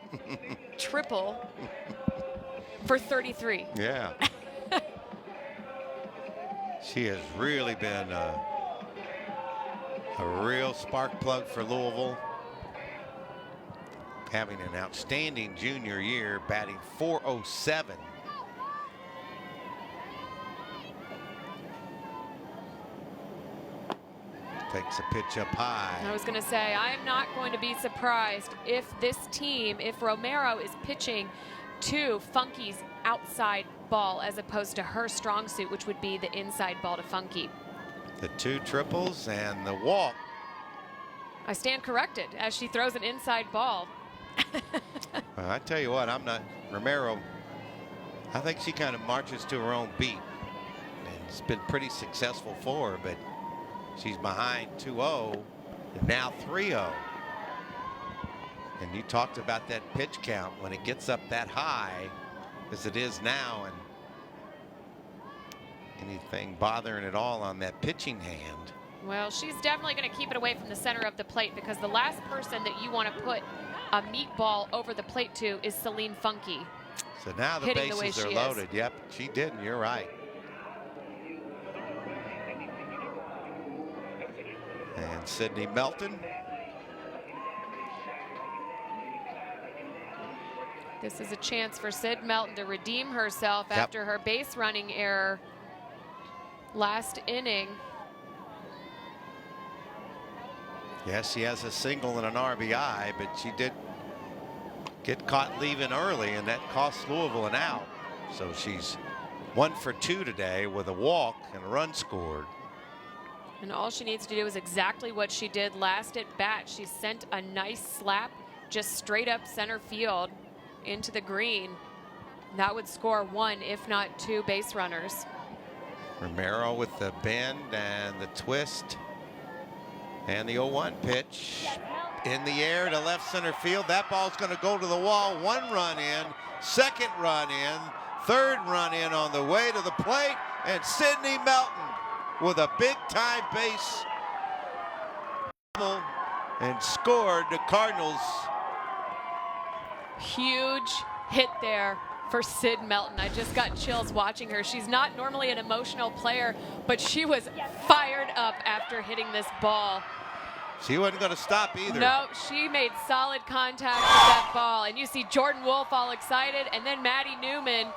triple for 33. Yeah. She has really been a real spark plug for Louisville. Having an outstanding junior year, batting .407. Takes a pitch up high. I was going to say, I'm not going to be surprised if this team, if Romero is pitching to Funky's outside ball as opposed to her strong suit, which would be the inside ball to Funky. The 2 triples and the walk. I stand corrected as she throws an inside ball. Well, I tell you what, I'm not Romero. I think she kind of marches to her own beat. And it's been pretty successful for her, but she's behind 2-0 and now 3-0. And you talked about that pitch count when it gets up that high as it is now, and anything bothering at all on that pitching hand. Well, she's definitely going to keep it away from the center of the plate, because the last person that you want to put a meatball over the plate to is Celine Funky. So now the bases are loaded. Yep, she didn't. You're right. And Sydney Melton. This is a chance for Sid Melton to redeem herself after her base running error last inning. Yes, she has a single and an RBI, but she did get caught leaving early, and that cost Louisville an out. So she's 1 for 2 today with a walk and a run scored. And all she needs to do is exactly what she did last at bat. She sent a nice slap just straight up center field into the green. That would score 1, if not 2 base runners. Romero with the bend and the twist. And the 0-1 pitch in the air to left center field. That ball's going to go to the wall. 1 run in, 2nd run in, 3rd run in on the way to the plate. And Sidney Melton with a big-time base and scored the Cardinals. Huge hit there for Sid Melton. I just got chills watching her. She's not normally an emotional player, but she was fired up after hitting this ball. She wasn't going to stop either. No, she made solid contact with that ball. And you see Jordan Wolf all excited, and then Maddy Newman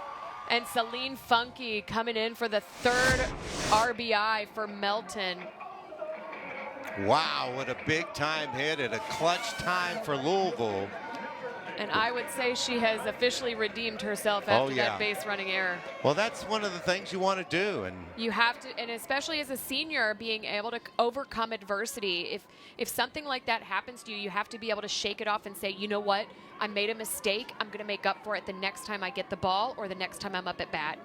and Celine Funky coming in for the 3rd RBI for Melton. Wow, what a big-time hit at a clutch time for Louisville. And I would say she has officially redeemed herself after that base running error. Well, that's one of the things you want to do. And you have to, and especially as a senior, being able to overcome adversity. If something like that happens to you, you have to be able to shake it off and say, you know what, I made a mistake. I'm going to make up for it the next time I get the ball or the next time I'm up at bat.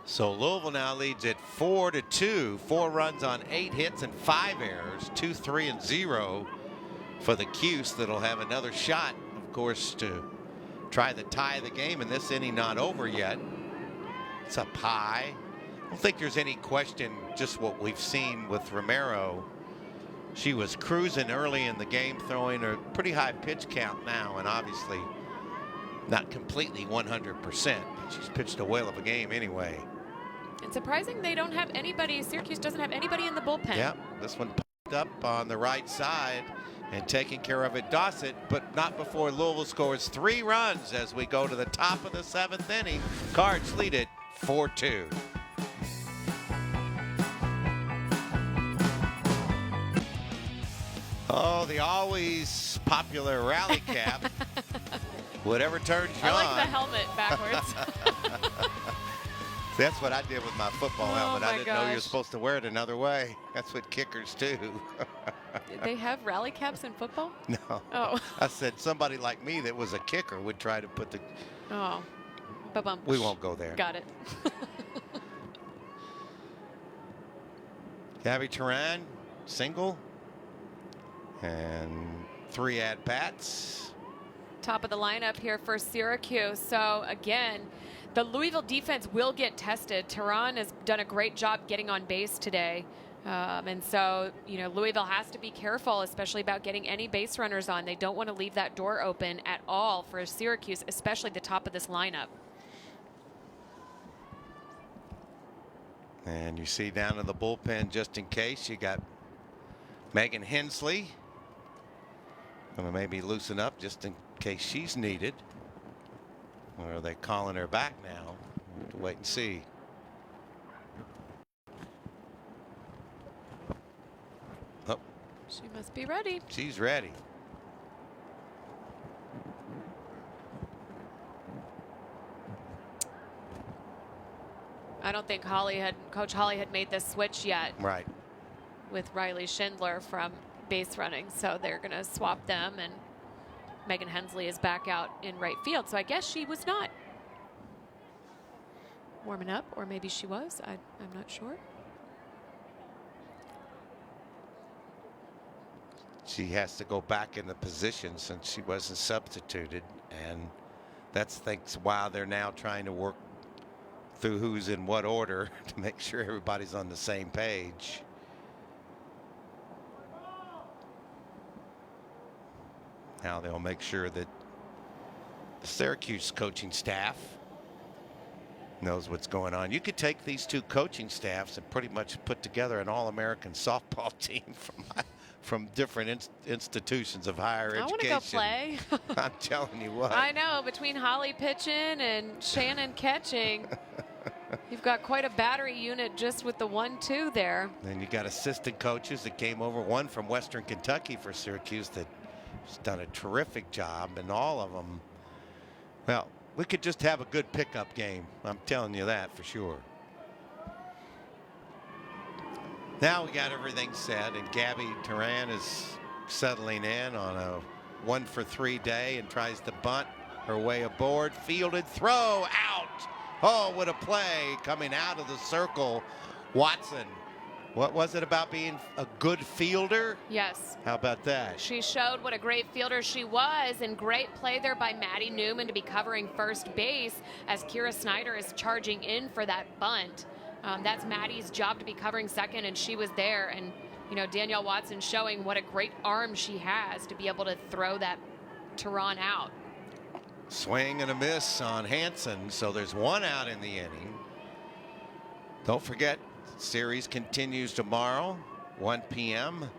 So Louisville now leads at 4-2. 4 runs on 8 hits and 5 errors. 2, 3, and 0 for the Cuse. That'll have another shot, of course, to try to tie the game. And this inning not over yet. It's up high. I don't think there's any question just what we've seen with Romero. She was cruising early in the game, throwing a pretty high pitch count now, and obviously not completely 100%. She's pitched a whale of a game anyway. It's surprising they don't have anybody. Syracuse doesn't have anybody in the bullpen. Yeah, this one popped up on the right side and taking care of it Dossett, but not before Louisville scores 3 runs as we go to the top of the 7th inning. Cards lead it 4-2. Oh, the always popular rally cap. Whatever turns you on. I like the helmet backwards. That's what I did with my football helmet. I didn't know you were supposed to wear it another way. That's what kickers do. They have rally caps in football? No. Oh. I said somebody like me that was a kicker would try to put the... Oh. Ba-bum. We won't go there. Got it. Gabby Turan, single. And 3 at-bats. Top of the lineup here for Syracuse. So, again, the Louisville defense will get tested. Turan has done a great job getting on base today. And so, you know, Louisville has to be careful, especially about getting any base runners on. They don't want to leave that door open at all for Syracuse, especially the top of this lineup. And you see down in the bullpen, just in case, you got Megan Hensley. Gonna maybe loosen up just in case she's needed. Or are they calling her back now? We'll have to wait and see. Oh. She must be ready. She's ready. I don't think Coach Holly had made this switch yet. Right. With Riley Schindler from base running, so they're going to swap them, and Megan Hensley is back out in right field. So I guess she was not warming up, or maybe she was. I'm not sure. She has to go back in the position since she wasn't substituted, and that's why they're now trying to work through who's in what order to make sure everybody's on the same page. Now they'll make sure that the Syracuse coaching staff knows what's going on. You could take these 2 coaching staffs and pretty much put together an all-American softball team from different institutions of higher education. I want to go play. I'm telling you what. I know, between Holly pitching and Shannon catching, you've got quite a battery unit just with the 1-2 there. Then you got assistant coaches that came over, one from Western Kentucky for Syracuse that has done a terrific job, and all of them, well, we could just have a good pickup game. I'm telling you that for sure. Now we got everything set, and Gabby Turan is settling in on a 1-for-3 day and tries to bunt her way aboard. Fielded, throw, out. Oh, what a play coming out of the circle. Watson. What was it about being a good fielder? Yes. How about that? She showed what a great fielder she was, and great play there by Maddy Newman to be covering first base as Kira Snyder is charging in for that bunt. That's Maddy's job to be covering second, and she was there. And, you know, Danielle Watson showing what a great arm she has to be able to throw that Tehran out. Swing and a miss on Hanson, so there's one out in the inning. Don't forget, series continues tomorrow, 1 p.m.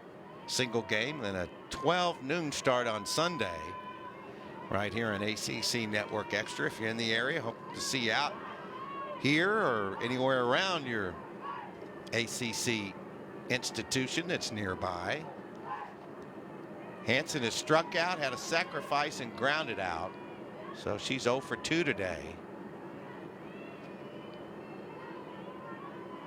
single game, then a 12 noon start on Sunday right here on ACC Network Extra. If you're in the area, hope to see you out here or anywhere around your ACC institution that's nearby. Hanson has struck out, had a sacrifice, and grounded out. So she's 0 for 2 today.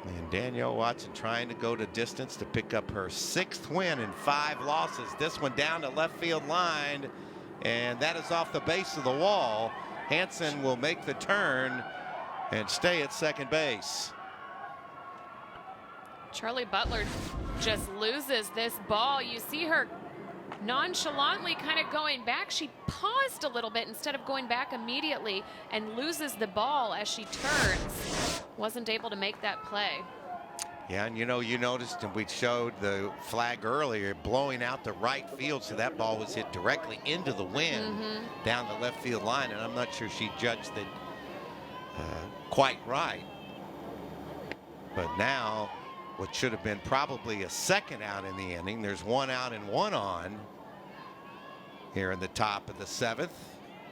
And Danielle Watson trying to go to distance to pick up her 6th win in 5 losses. This one down the left field line, and that is off the base of the wall. Hanson will make the turn and stay at second base. Charlie Butler just loses this ball. You see her nonchalantly kind of going back. She paused a little bit instead of going back immediately and loses the ball as she turns. Wasn't able to make that play. Yeah, and you know, you noticed, and we showed the flag earlier, blowing out the right field, so that ball was hit directly into the wind down the left field line, and I'm not sure she judged it quite right. But now, what should have been probably a second out in the inning, there's 1 out and 1 on here in the top of the 7th.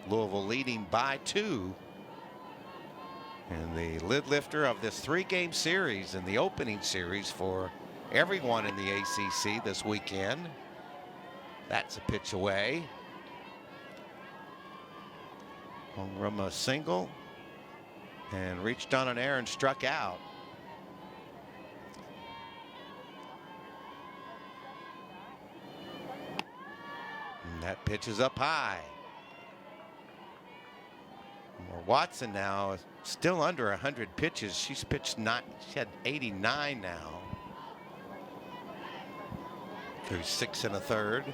Louisville leading by 2. And the lid lifter of this 3-game series and the opening series for everyone in the ACC this weekend. That's a pitch away. Romero a single and reached on an air and struck out. And that pitch is up high. Watson now still under 100 pitches. She's pitched she had 89 now. Through 6 1/3.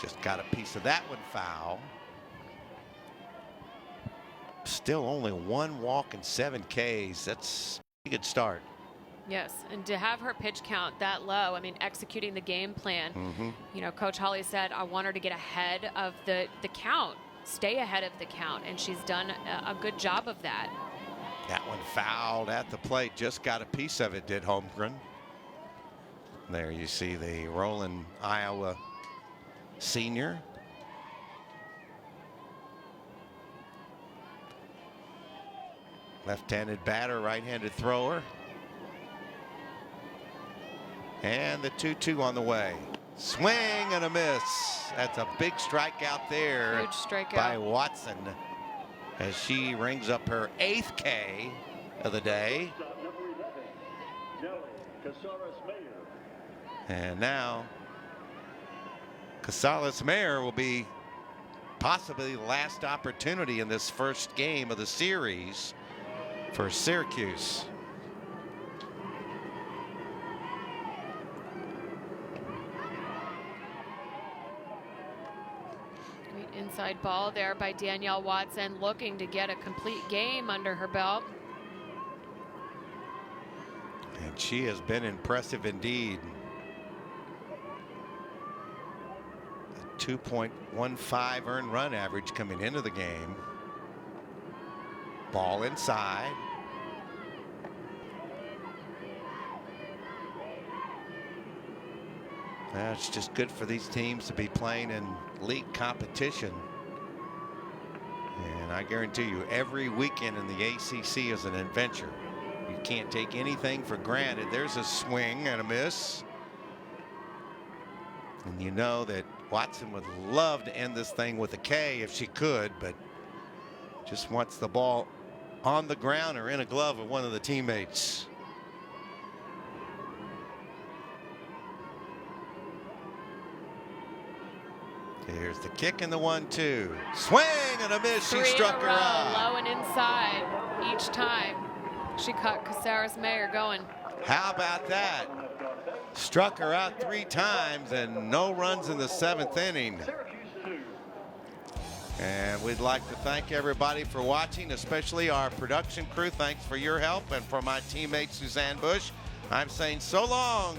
Just got a piece of that one foul. Still only 1 walk and 7 Ks. That's a good start. Yes, and to have her pitch count that low, I mean, executing the game plan. You know, Coach Holly said, I want her to get ahead of the count, stay ahead of the count, and she's done a good job of that. That one fouled at the plate, just got a piece of it, did Holmgren. There you see the Roland, Iowa senior. Left-handed batter, right-handed thrower. And the 2-2 on the way. Swing and a miss. That's a big strikeout there. Huge strikeout by Watson as she rings up her 8th K of the day. And now Casales-Mayer will be possibly the last opportunity in this first game of the series for Syracuse. Great inside ball there by Danielle Watson, looking to get a complete game under her belt. And she has been impressive indeed. A 2.15 earned run average coming into the game. Ball inside. It's just good for these teams to be playing in league competition. And I guarantee you, every weekend in the ACC is an adventure. You can't take anything for granted. There's a swing and a miss. And you know that Watson would love to end this thing with a K if she could, but just wants the ball on the ground or in a glove of one of the teammates. Here's the kick and the 1-2. Swing and a miss. She 3 struck in a her row, out. low and inside each time. She caught Casares Mayer going. How about that? Struck her out 3 times and no runs in the 7th inning. And we'd like to thank everybody for watching, especially our production crew. Thanks for your help. And for my teammate Suzanne Bush, I'm saying so long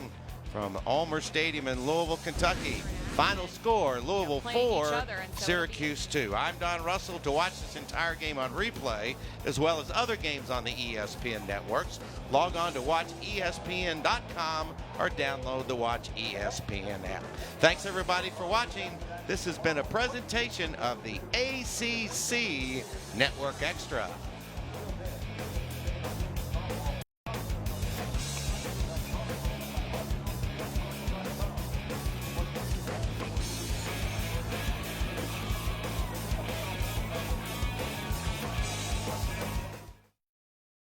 from Ulmer Stadium in Louisville, Kentucky. Final score, Louisville 4, Syracuse 2. I'm Don Russell. To watch this entire game on replay, as well as other games on the ESPN networks, log on to watchespn.com or download the Watch ESPN app. Thanks everybody for watching. This has been a presentation of the ACC Network Extra.